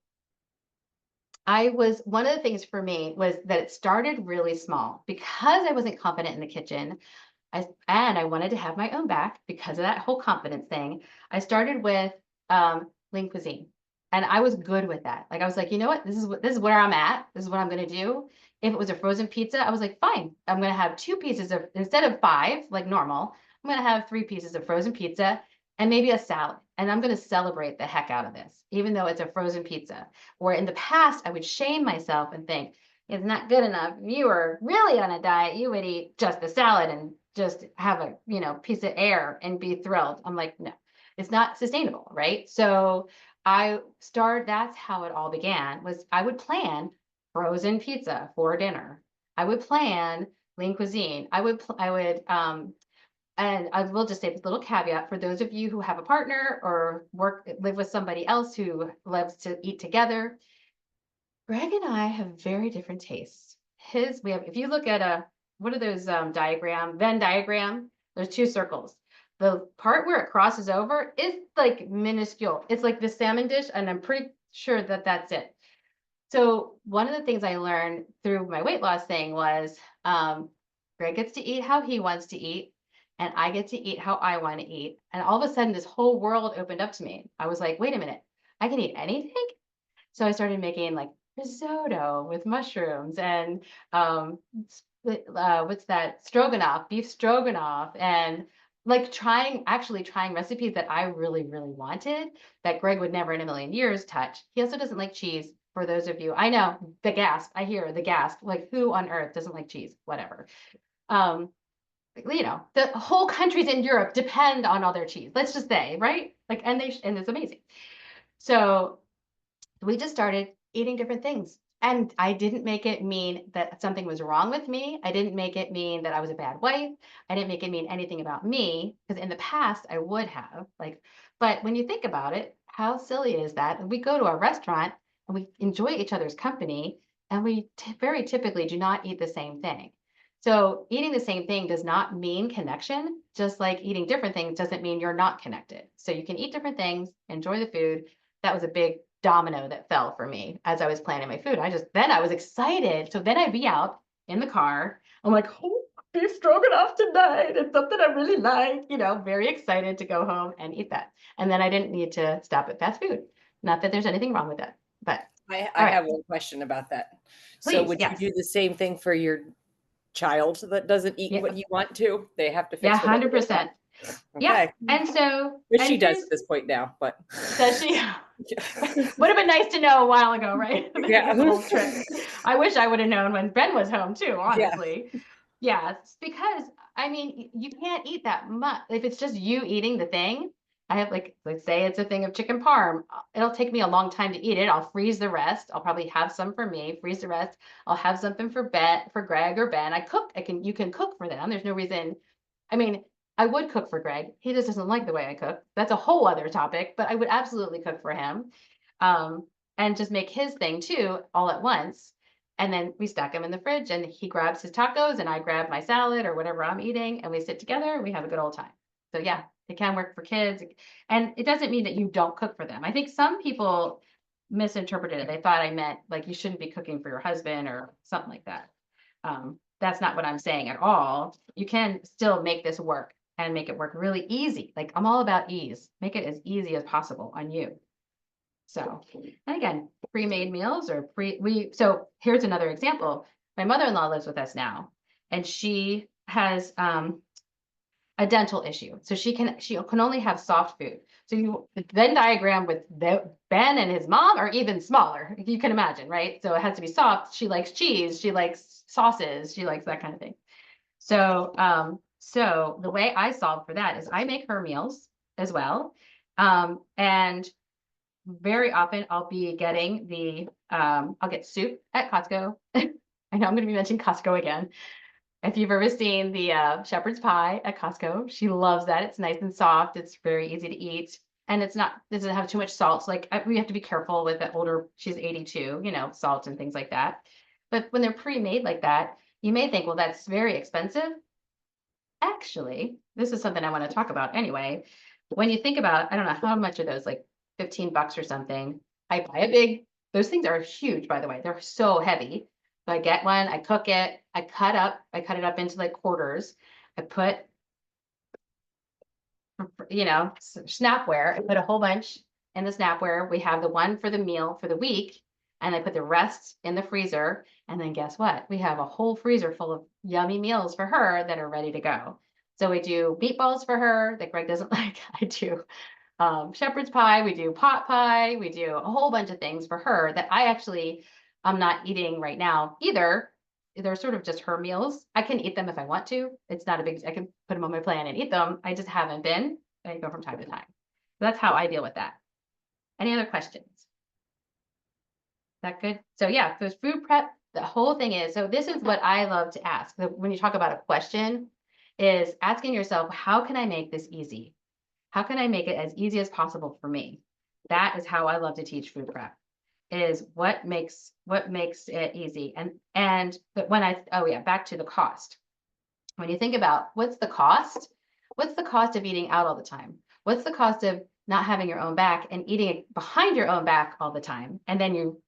one of the things for me was that it started really small because I wasn't confident in the kitchen. And I wanted to have my own back because of that whole confidence thing. I started with lean cuisine, and I was good with that. Like I was like, you know what? This is where I'm at. This is what I'm going to do. If it was a frozen pizza, I was like, fine. I'm going to have 2 pieces of, instead of 5 like normal, I'm going to have 3 pieces of frozen pizza and maybe a salad. And I'm going to celebrate the heck out of this, even though it's a frozen pizza. Where in the past, I would shame myself and think, it's not good enough. If you were really on a diet, you would eat just the salad and just have a piece of air and be thrilled. I'm like, no, it's not sustainable, right? So that's how it all began. Was I would plan frozen pizza for dinner. I would plan lean cuisine. And I will just say this little caveat for those of you who have a partner or live with somebody else who loves to eat together. Greg and I have very different tastes. If you look at what are those Venn diagram, there's 2 circles. The part where it crosses over is like minuscule. It's like the salmon dish, and I'm pretty sure that that's it. So one of the things I learned through my weight loss thing was Greg gets to eat how he wants to eat, and I get to eat how I want to eat. And all of a sudden, this whole world opened up to me. I was like, wait a minute, I can eat anything? So I started making like risotto with mushrooms and what's that? Beef stroganoff, and like actually trying recipes that I really, really wanted that Greg would never in a million years touch. He also doesn't like cheese. For those of you, I know the gasp, I hear the gasp, like who on earth doesn't like cheese? Whatever. The whole countries in Europe depend on all their cheese. Let's just say, right? Like, and it's amazing. So we just started eating different things. And I didn't make it mean that something was wrong with me. I didn't make it mean that I was a bad wife. I didn't make it mean anything about me, because in the past I would have. But when you think about it, how silly is that? We go to a restaurant and we enjoy each other's company, and we very typically do not eat the same thing. So eating the same thing does not mean connection, just like eating different things doesn't mean you're not connected. So you can eat different things, enjoy the food. That was a big domino that fell for me as I was planning my food. Then I was excited. So then I'd be out in the car. I'm like, oh, beef stroganoff tonight. It's something I really like, very excited to go home and eat that. And then I didn't need to stop at fast food. Not that there's anything wrong with that, but. I have one question about that. Please, so would yes. you do the same thing for your child that doesn't eat what you want to? They have to fix it. Yeah, 100%. Okay. Yeah. And so. Which she does at this point now, but. Does she? Would have been nice to know a while ago, right? Yeah. The whole trick. I wish I would have known when Ben was home too, honestly. Yeah, because you can't eat that much. If it's just you eating the thing, I have let's say it's a thing of chicken parm. It'll take me a long time to eat it. I'll freeze the rest. I'll probably have some for me, freeze the rest. I'll have something for Greg or Ben. You can cook for them. There's no reason. I would cook for Greg. He just doesn't like the way I cook. That's a whole other topic, but I would absolutely cook for him. And just make his thing too, all at once. And then we stack him in the fridge, and he grabs his tacos and I grab my salad or whatever I'm eating, and we sit together and we have a good old time. So yeah, it can work for kids. And it doesn't mean that you don't cook for them. I think some people misinterpreted it. They thought I meant like you shouldn't be cooking for your husband or something like that. That's not what I'm saying at all. You can still make this work and make it work really easy. Like I'm all about ease. Make it as easy as possible on you. So, and again, pre-made meals or so here's another example. My mother-in-law lives with us now, and she has a dental issue. So she can only have soft food. So the Venn diagram with Ben and his mom are even smaller. You can imagine, right? So it has to be soft. She likes cheese. She likes sauces. She likes that kind of thing. So, so the way I solve for that is I make her meals as well. And very often I'll be getting I'll get soup at Costco. I know I'm going to be mentioning Costco again. If you've ever seen the shepherd's pie at Costco, she loves that. It's nice and soft. It's very easy to eat. And doesn't have too much salt. So like we have to be careful with the older, she's 82, salt and things like that. But when they're pre-made like that, you may think, well, that's very expensive. Actually, this is something I want to talk about anyway. When you think about, I don't know, how much are those, like $15 or something. I buy those things are huge, by the way. They're so heavy. So I get one, I cook it, I cut it up into like quarters. I put, snapware. I put a whole bunch in the snapware. We have the one for the meal for the week, and I put the rest in the freezer. And then guess what? We have a whole freezer full of yummy meals for her that are ready to go. So we do meatballs for her that Greg doesn't like. I do shepherd's pie, we do pot pie, we do a whole bunch of things for her that I'm not eating right now either. They're sort of just her meals. I can eat them if I want to. It's not I can put them on my plan and eat them. I just haven't been. I go from time to time. So that's how I deal with that. Any other questions? Is that good? So yeah, there's food prep. The whole thing is, so this is what I love to ask. When you talk about a question, is asking yourself, how can I make this easy? How can I make it as easy as possible for me? That is how I love to teach food prep, is what makes it easy. But back to the cost. When you think about what's the cost of eating out all the time? What's the cost of not having your own back and eating behind your own back all the time? And then you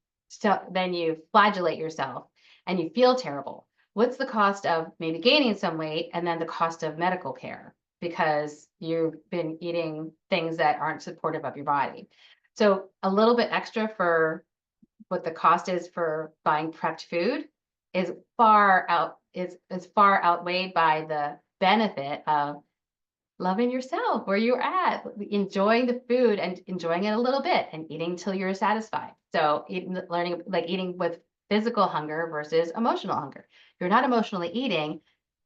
flagellate yourself and you feel terrible. What's the cost of maybe gaining some weight and then the cost of medical care because you've been eating things that aren't supportive of your body? So a little bit extra for what the cost is for buying prepped food is far outweighed by the benefit of loving yourself where you're at, enjoying the food and enjoying it a little bit and eating till you're satisfied. So eating with physical hunger versus emotional hunger. If you're not emotionally eating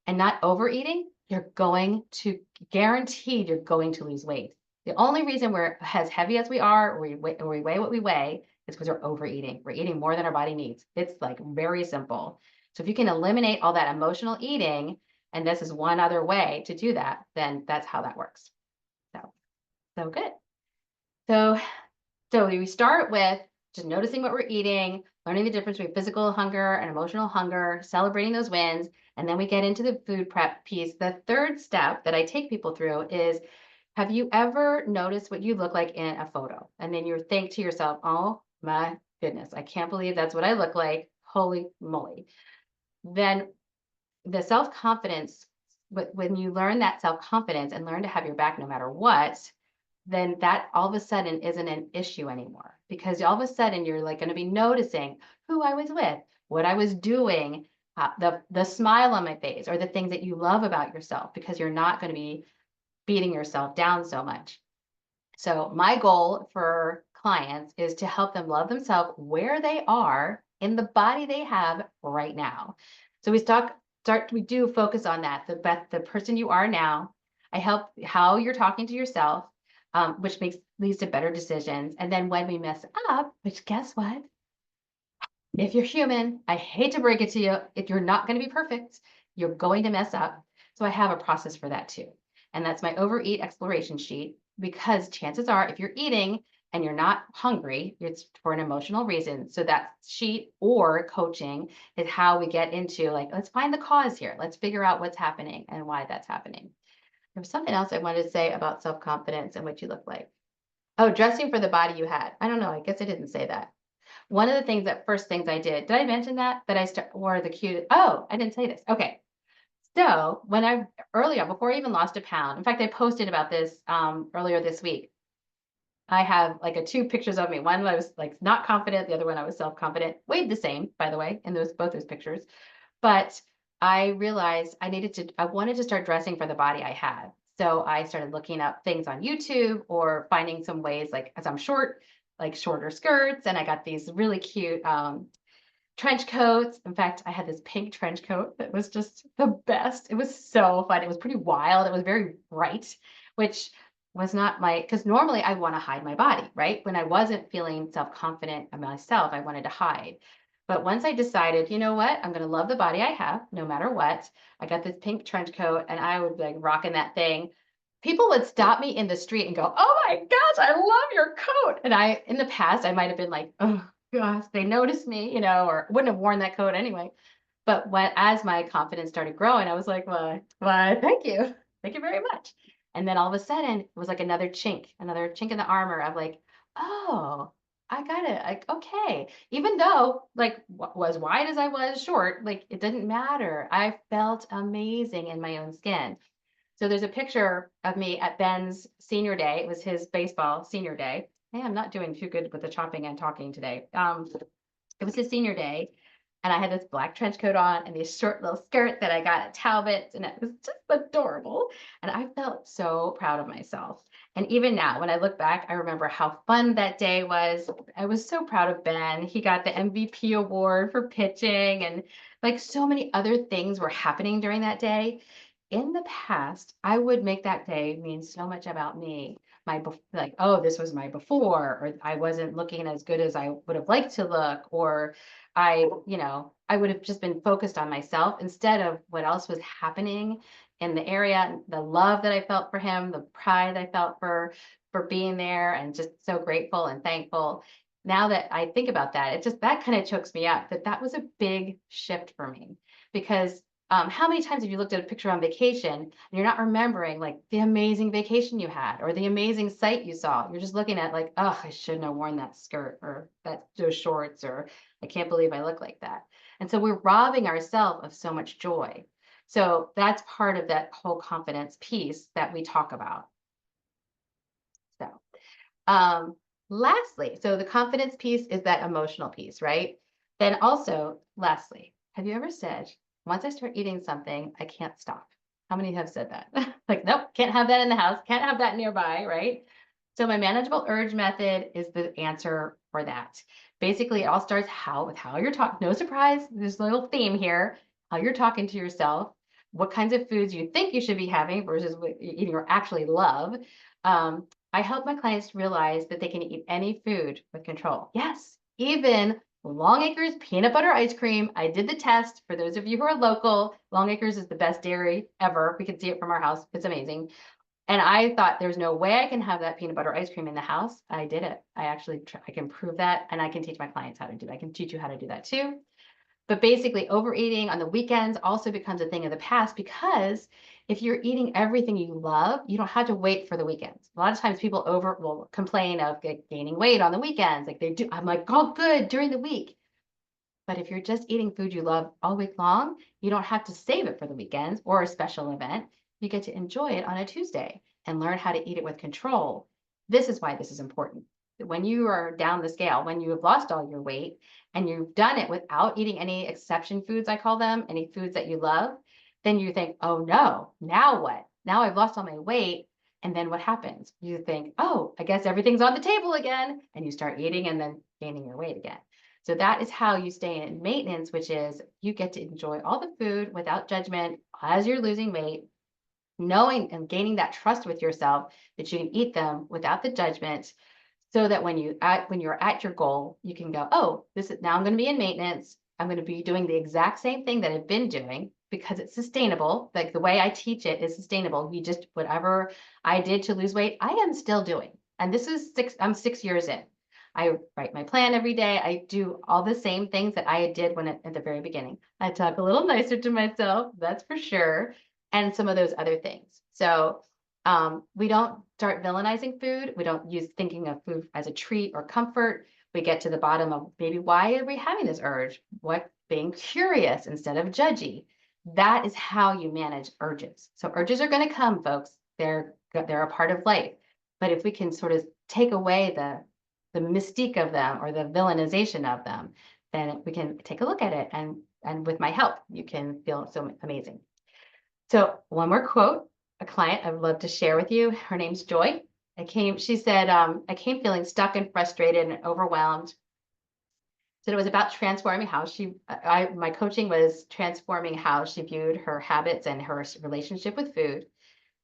and not overeating, you're guaranteed you're going to lose weight. The only reason we're as heavy as we are, or we weigh what we weigh, is because we're overeating. We're eating more than our body needs. It's like very simple. So if you can eliminate all that emotional eating, and this is one other way to do that, then that's how that works. So good. So we start with just noticing what we're eating, learning the difference between physical hunger and emotional hunger, celebrating those wins, and then we get into the food prep piece. The third step that I take people through is, have you ever noticed what you look like in a photo? And then you think to yourself, oh my goodness, I can't believe that's what I look like. Holy moly. Then the self-confidence, when you learn that self-confidence and learn to have your back no matter what, then that all of a sudden isn't an issue anymore, because all of a sudden you're like going to be noticing who I was with, what I was doing, the smile on my face, or the things that you love about yourself, because you're not going to be beating yourself down so much. So my goal for clients is to help them love themselves where they are in the body they have right now. So we do focus on that, the person you are now. I help how you're talking to yourself, which leads to better decisions. And then when we mess up, which guess what? If you're human, I hate to break it to you, if you're not going to be perfect, you're going to mess up. So I have a process for that too. And that's my overeat exploration sheet, because chances are if you're eating and you're not hungry, it's for an emotional reason. So that sheet or coaching is how we get into like, let's find the cause here. Let's figure out what's happening and why that's happening. There was something else I wanted to say about self-confidence and what you look like. Oh, dressing for the body you had. I don't know. I guess I didn't say that. One of the things first things I did I mention that I wore the cute? Oh, I didn't say this. Okay. So earlier, before I even lost a pound, in fact, I posted about this earlier this week. I have like two pictures of me. One I was like not confident, the other one I was self-confident. Weighed the same, by the way, in both those pictures. But I realized I wanted to start dressing for the body I had. So I started looking up things on YouTube or finding some ways, like as I'm short, like shorter skirts. And I got these really cute trench coats. In fact, I had this pink trench coat that was just the best. It was so fun. It was pretty wild. It was very bright, which was not because normally I want to hide my body, right? When I wasn't feeling self-confident in myself, I wanted to hide. But once I decided, you know what, I'm going to love the body I have no matter what. I got this pink trench coat and I would be like rocking that thing. People would stop me in the street and go, "Oh my gosh, I love your coat." And in the past, I might have been like, "Oh gosh, they noticed me," or wouldn't have worn that coat anyway. But as my confidence started growing, I was like, why, thank you. Thank you very much. And then all of a sudden, it was like another chink in the armor of like, oh, I got it. Like, okay. Even though like was wide as I was short, like it didn't matter. I felt amazing in my own skin. So there's a picture of me at Ben's senior day. It was his baseball senior day. Hey, I'm not doing too good with the chopping and talking today. It was his senior day, and I had this black trench coat on and this short little skirt that I got at Talbot's, and it was just adorable. And I felt so proud of myself. And even now, when I look back, I remember how fun that day was. I was so proud of Ben. He got the MVP award for pitching, and like so many other things were happening during that day. In the past, I would make that day mean so much about me. Like, oh, this was my before, or I wasn't looking as good as I would have liked to look, or I would have just been focused on myself instead of what else was happening in the area, the love that I felt for him, the pride I felt for being there, and just so grateful and thankful. Now that I think about that, that kind of chokes me up that was a big shift for me because how many times have you looked at a picture on vacation and you're not remembering like the amazing vacation you had or the amazing sight you saw? You're just looking at like, oh, I shouldn't have worn that skirt or those shorts, or I can't believe I look like that. And so we're robbing ourselves of so much joy. So that's part of that whole confidence piece that we talk about. So lastly, so the confidence piece is that emotional piece, right? Then also, lastly, have you ever said, once I start eating something, I can't stop? How many have said that? Like, nope, can't have that in the house, can't have that nearby, right? So my manageable urge method is the answer for that. Basically, it all starts with how you're talking. No surprise, there's a little theme here. How you're talking to yourself, what kinds of foods you think you should be having versus what you're eating or actually love. I help my clients realize that they can eat any food with control. Yes, even Longacres peanut butter ice cream. I did the test. For those of you who are local, Longacres is the best dairy ever. We can see it from our house. It's amazing. And I thought there's no way I can have that peanut butter ice cream in the house. I did it. I can prove that, and I can teach my clients how to do that. I can teach you how to do that too. But basically, overeating on the weekends also becomes a thing of the past because if you're eating everything you love, you don't have to wait for the weekends. A lot of times people will complain of gaining weight on the weekends. Like they do. I'm like, oh, good during the week. But if you're just eating food you love all week long, you don't have to save it for the weekends or a special event. You get to enjoy it on a Tuesday and learn how to eat it with control. This is why this is important. When you are down the scale, when you have lost all your weight and you've done it without eating any exception foods, I call them, any foods that you love, then you think, oh no, now what? Now I've lost all my weight. And then what happens? You think, oh, I guess everything's on the table again. And you start eating and then gaining your weight again. So that is how you stay in maintenance, which is you get to enjoy all the food without judgment as you're losing weight, knowing and gaining that trust with yourself that you can eat them without the judgment, so that when you're at your goal, you can go, oh, now I'm going to be in maintenance. I'm going to be doing the exact same thing that I've been doing because it's sustainable. Like the way I teach it is sustainable. Whatever I did to lose weight, I am still doing. And I'm 6 years in. I write my plan every day. I do all the same things that I did at the very beginning. I talk a little nicer to myself, that's for sure, and some of those other things. So we don't start villainizing food. We don't use thinking of food as a treat or comfort. We get to the bottom of maybe why are we having this urge? What being curious instead of judgy. That is how you manage urges. So urges are going to come, folks. They're a part of life. But if we can sort of take away the mystique of them or the villainization of them, then we can take a look at it. And with my help, you can feel so amazing. So one more quote, a client I'd love to share with you. Her name's Joy. She said, I came feeling stuck and frustrated and overwhelmed. So it was about transforming how my coaching was transforming how she viewed her habits and her relationship with food.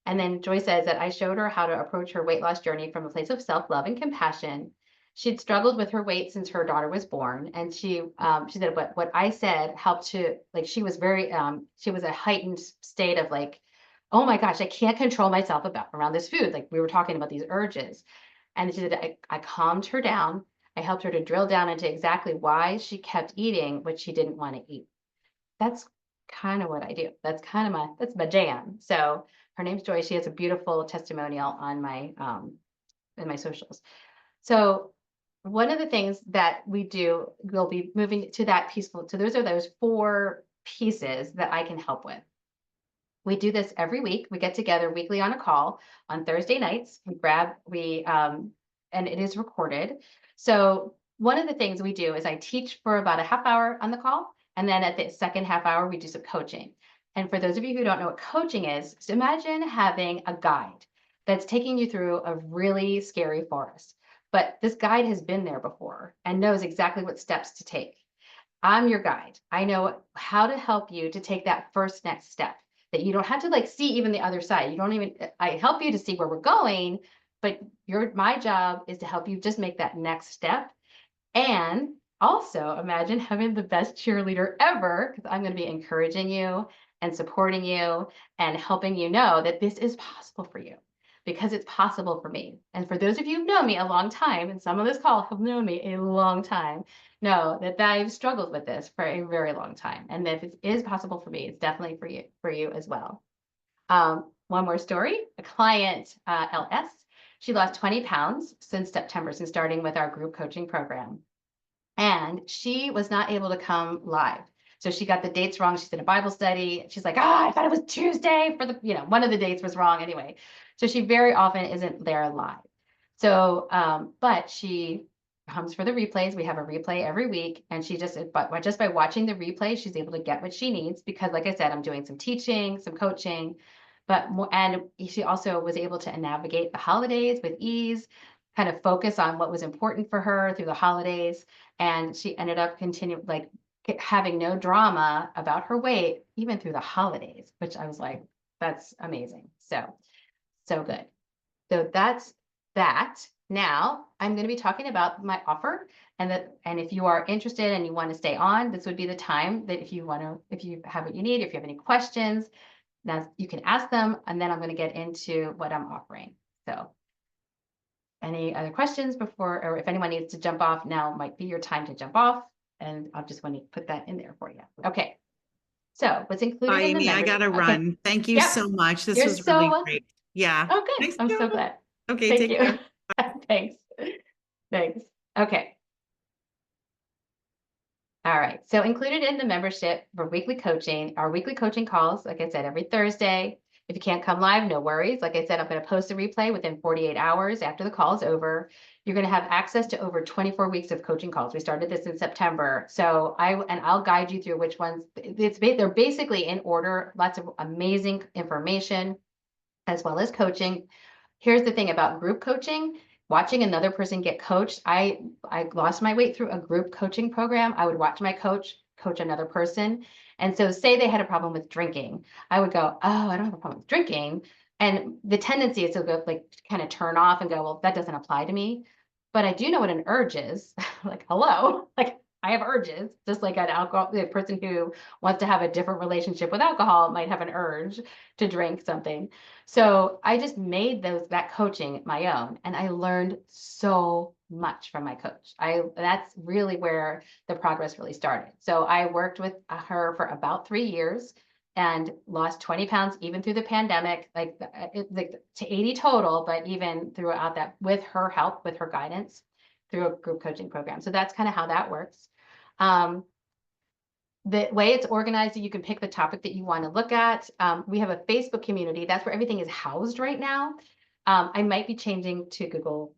And then Joy says that I showed her how to approach her weight loss journey from a place of self-love and compassion. She'd struggled with her weight since her daughter was born. And she said, what I said helped to, like, she was a heightened state of like, oh my gosh, I can't control myself around this food. Like we were talking about these urges. And she said, I calmed her down. I helped her to drill down into exactly why she kept eating what she didn't want to eat. That's kind of what I do. That's my jam. So her name's Joy. She has a beautiful testimonial on my in my socials. So one of the things that we do, we'll be moving to that peaceful. So those 4 pieces that I can help with. We do this every week. We get together weekly on a call on Thursday nights. And it is recorded. So one of the things we do is I teach for about a half hour on the call. And then at the second half hour, we do some coaching. And for those of you who don't know what coaching is, so imagine having a guide that's taking you through a really scary forest. But this guide has been there before and knows exactly what steps to take. I'm your guide. I know how to help you to take that first next step, that you don't have to like see even the other side. I help you to see where we're going, but my job is to help you just make that next step. And also imagine having the best cheerleader ever, because I'm going to be encouraging you and supporting you and helping you know that this is possible for you, because it's possible for me. And for those of you who know me a long time, and some of this call have known me a long time, know that I've struggled with this for a very long time. And if it is possible for me, it's definitely for you as well. One more story, a client, LS, she lost 20 pounds since September, since starting with our group coaching program. And she was not able to come live. So she got the dates wrong. She's in a Bible study. She's like, I thought it was Tuesday for one of the dates was wrong anyway. So she very often isn't there live. So, but she comes for the replays. We have a replay every week. And but just by watching the replay, she's able to get what she needs because, like I said, I'm doing some teaching, some coaching, and she also was able to navigate the holidays with ease, kind of focus on what was important for her through the holidays. And she ended up having no drama about her weight, even through the holidays, which I was like, that's amazing. So good. So that's that. Now I'm going to be talking about my offer, and if you are interested and you want to stay on, this would be the time that if you have what you need, if you have any questions, now you can ask them, and then I'm going to get into what I'm offering. So any other questions before, or if anyone needs to jump off, now might be your time to jump off. And I'll just want to put that in there for you. Okay. So what's included Hi, in the Amy, I membership? gotta run. Thank you Yep. so much. This You're was so really welcome. great. Yeah. Oh, good. Nice I'm so job. glad. Okay, Thank take you. care. Thanks. Thanks. Okay. All right. So included in the membership for weekly coaching, our weekly coaching calls, like I said, every Thursday. If you can't come live, no worries. Like I said, I'm going to post a replay within 48 hours after the call is over. You're going to have access to over 24 weeks of coaching calls. We started this in September. So I'll guide you through which ones. They're basically in order, lots of amazing information as well as coaching. Here's the thing about group coaching. Watching another person get coached. I lost my weight through a group coaching program. I would watch my coach another person. And so say they had a problem with drinking. I would go, oh, I don't have a problem with drinking. And the tendency is to go kind of turn off and go, well, that doesn't apply to me. But I do know what an urge is. Like, hello, like I have urges, just like the person who wants to have a different relationship with alcohol might have an urge to drink something. So I just made that coaching my own, and I learned so much from my coach. That's really where the progress really started. So I worked with her for about 3 years. and lost 20 pounds even through the pandemic, like to 80 total, but even throughout that with her help, with her guidance through a group coaching program. So that's kind of how that works. The way it's organized, you can pick the topic that you want to look at. We have a Facebook community. That's where everything is housed right now. I might be changing to Google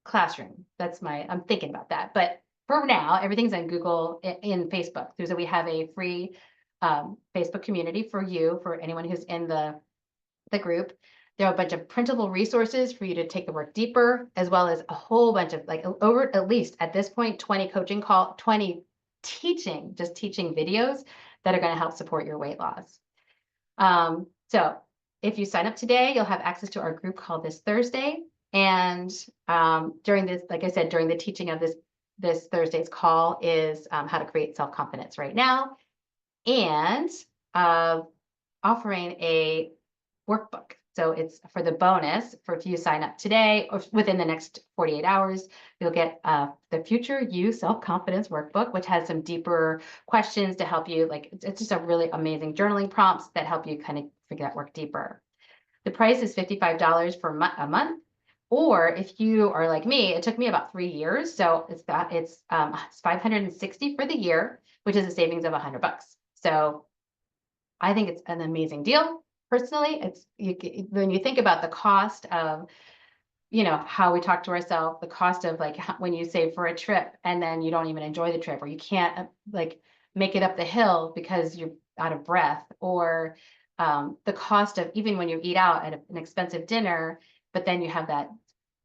Classroom. I'm thinking about that. But for now, everything's on Google in Facebook. So we have a free Facebook community for anyone who's in the group. There are a bunch of printable resources for you to take the work deeper, as well as a whole bunch of over at least at this point, 20 teaching videos that are going to help support your weight loss. So if you sign up today, you'll have access to our group call this Thursday. And during this, like I said, during the teaching of this Thursday's call is how to create self-confidence right now, and offering a workbook. So it's for the bonus for if you sign up today or within the next 48 hours, you'll get the Future You Self-Confidence Workbook, which has some deeper questions to help you. It's just a really amazing journaling prompts that help you kind of figure that work deeper. The price is $55 for a month. Or if you are like me, it took me about 3 years. So it's $560 for the year, which is a savings of $100. So I think it's an amazing deal. Personally, when you think about the cost of, how we talk to ourselves, the cost of when you save for a trip and then you don't even enjoy the trip, or you can't make it up the hill because you're out of breath, or the cost of even when you eat out at an expensive dinner, but then you have that,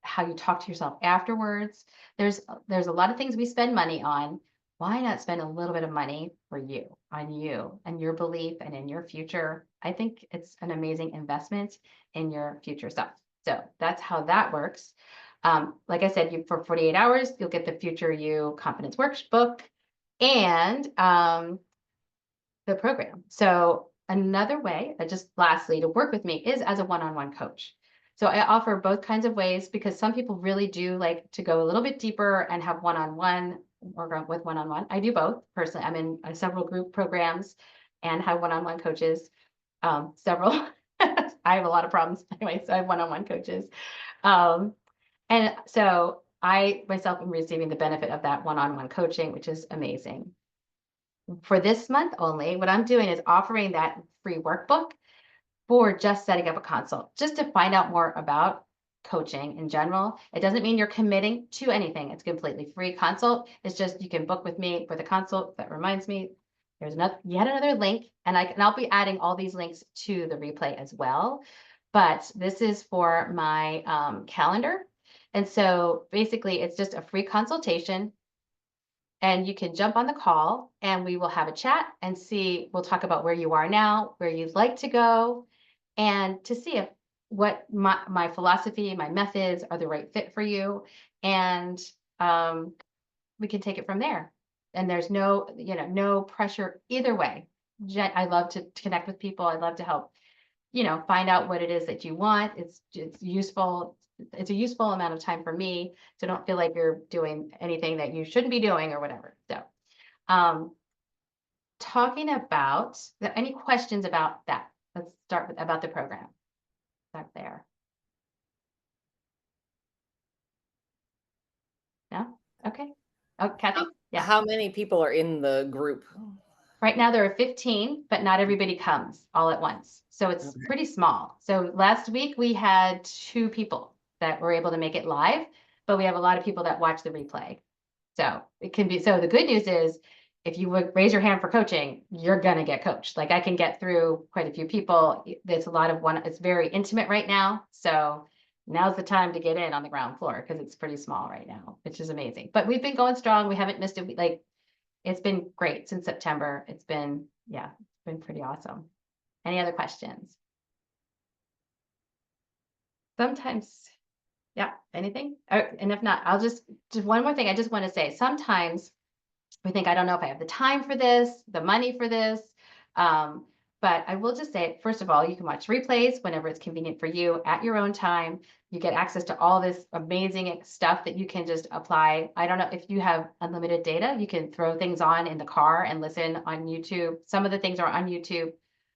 how you talk to yourself afterwards. There's a lot of things we spend money on. Why not spend a little bit of money on you and your belief and in your future? I think it's an amazing investment in your future self. So that's how that works. Like I said, for 48 hours, you'll get the Future You Confidence Workbook and the program. So another way, just lastly, to work with me is as a one-on-one coach. So I offer both kinds of ways because some people really do like to go a little bit deeper and have one-on-one or with one-on-one. I do both personally. I'm in several group programs and have one-on-one coaches. Several. I have a lot of problems anyway, so I have one-on-one coaches. And so I myself am receiving the benefit of that one-on-one coaching, which is amazing. For this month only, what I'm doing is offering that free workbook for just setting up a consult, just to find out more about coaching in general. It doesn't mean you're committing to anything. It's completely free consult. It's just you can book with me for the consult. That reminds me, there's yet another link, and I'll be adding all these links to the replay as well. But this is for my calendar. And so basically it's just a free consultation, and you can jump on the call and we will have a chat and we'll talk about where you are now, where you'd like to go, and to see if what my philosophy, my methods are the right fit for you. And we can take it from there. And there's no pressure either way. I love to connect with people. I love to help, find out what it is that you want. It's useful. It's a useful amount of time for me. So don't feel like you're doing anything that you shouldn't be doing or whatever. So, talking about any questions about that? Let's start with about the program. Start there. No? Okay. Oh, Kathy? Yeah. How many people are in the group? Right now there are 15, but not everybody comes all at once. So it's pretty small. So last week we had 2 people that were able to make it live, but we have a lot of people that watch the replay. So it can be, so the good news is if you would raise your hand for coaching, you're going to get coached. Like I can get through quite a few people. There's a lot of it's very intimate right now. So now's the time to get in on the ground floor because it's pretty small right now, which is amazing. But we've been going strong. We haven't missed it. It's been great since September. It's been pretty awesome. Any other questions? Sometimes, yeah, anything? And if not, I'll just one more thing I just want to say. Sometimes we think, I don't know if I have the time for this, the money for this. But I will just say, first of all, you can watch replays whenever it's convenient for you at your own time. You get access to all this amazing stuff that you can just apply. I don't know if you have unlimited data, you can throw things on in the car and listen on YouTube. Some of the things are on YouTube.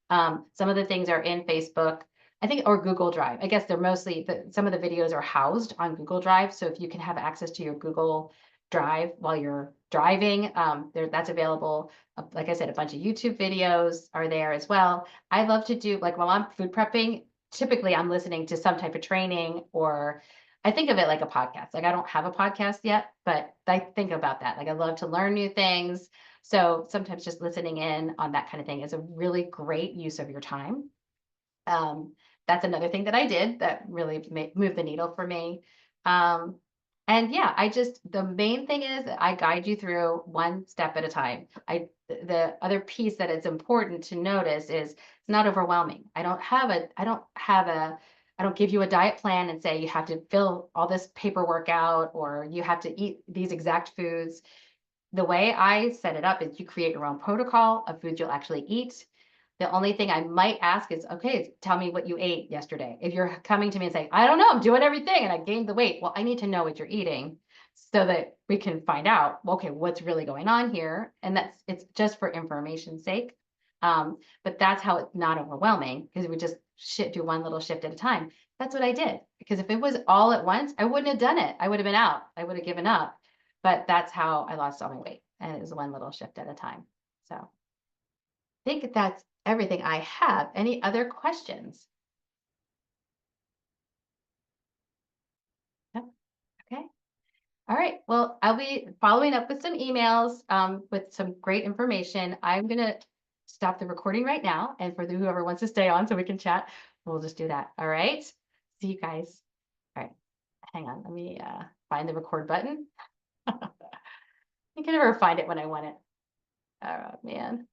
Some of the things are in Facebook, I think, or Google Drive. I guess they're mostly, some of the videos are housed on Google Drive. So if you can have access to your Google Drive while you're driving, that's available. Like I said, a bunch of YouTube videos are there as well. I love to do, like while I'm food prepping, typically I'm listening to some type of training, or I think of it like a podcast. Like I don't have a podcast yet, but I think about that. Like I love to learn new things. So sometimes just listening in on that kind of thing is a really great use of your time. That's another thing that I did that really moved the needle for me. And yeah, the main thing is that I guide you through one step at a time. The other piece that it's important to notice is it's not overwhelming. I don't give you a diet plan and say you have to fill all this paperwork out or you have to eat these exact foods. The way I set it up is you create your own protocol of foods you'll actually eat. The only thing I might ask is, okay, tell me what you ate yesterday. If you're coming to me and saying, I don't know, I'm doing everything and I gained the weight. Well, I need to know what you're eating so that we can find out, okay, what's really going on here. And it's just for information's sake. But that's how it's not overwhelming because we just do one little shift at a time. That's what I did. Because if it was all at once, I wouldn't have done it. I would have been out. I would have given up. But that's how I lost all my weight. And it was one little shift at a time. So I think that's everything I have. Any other questions? No? Okay. All right. Well, I'll be following up with some emails with some great information. I'm going to stop the recording right now. And for whoever wants to stay on so we can chat, we'll just do that. All right. See you guys. All right. Hang on. Let me find the record button. I can never find it when I want it. Oh, man.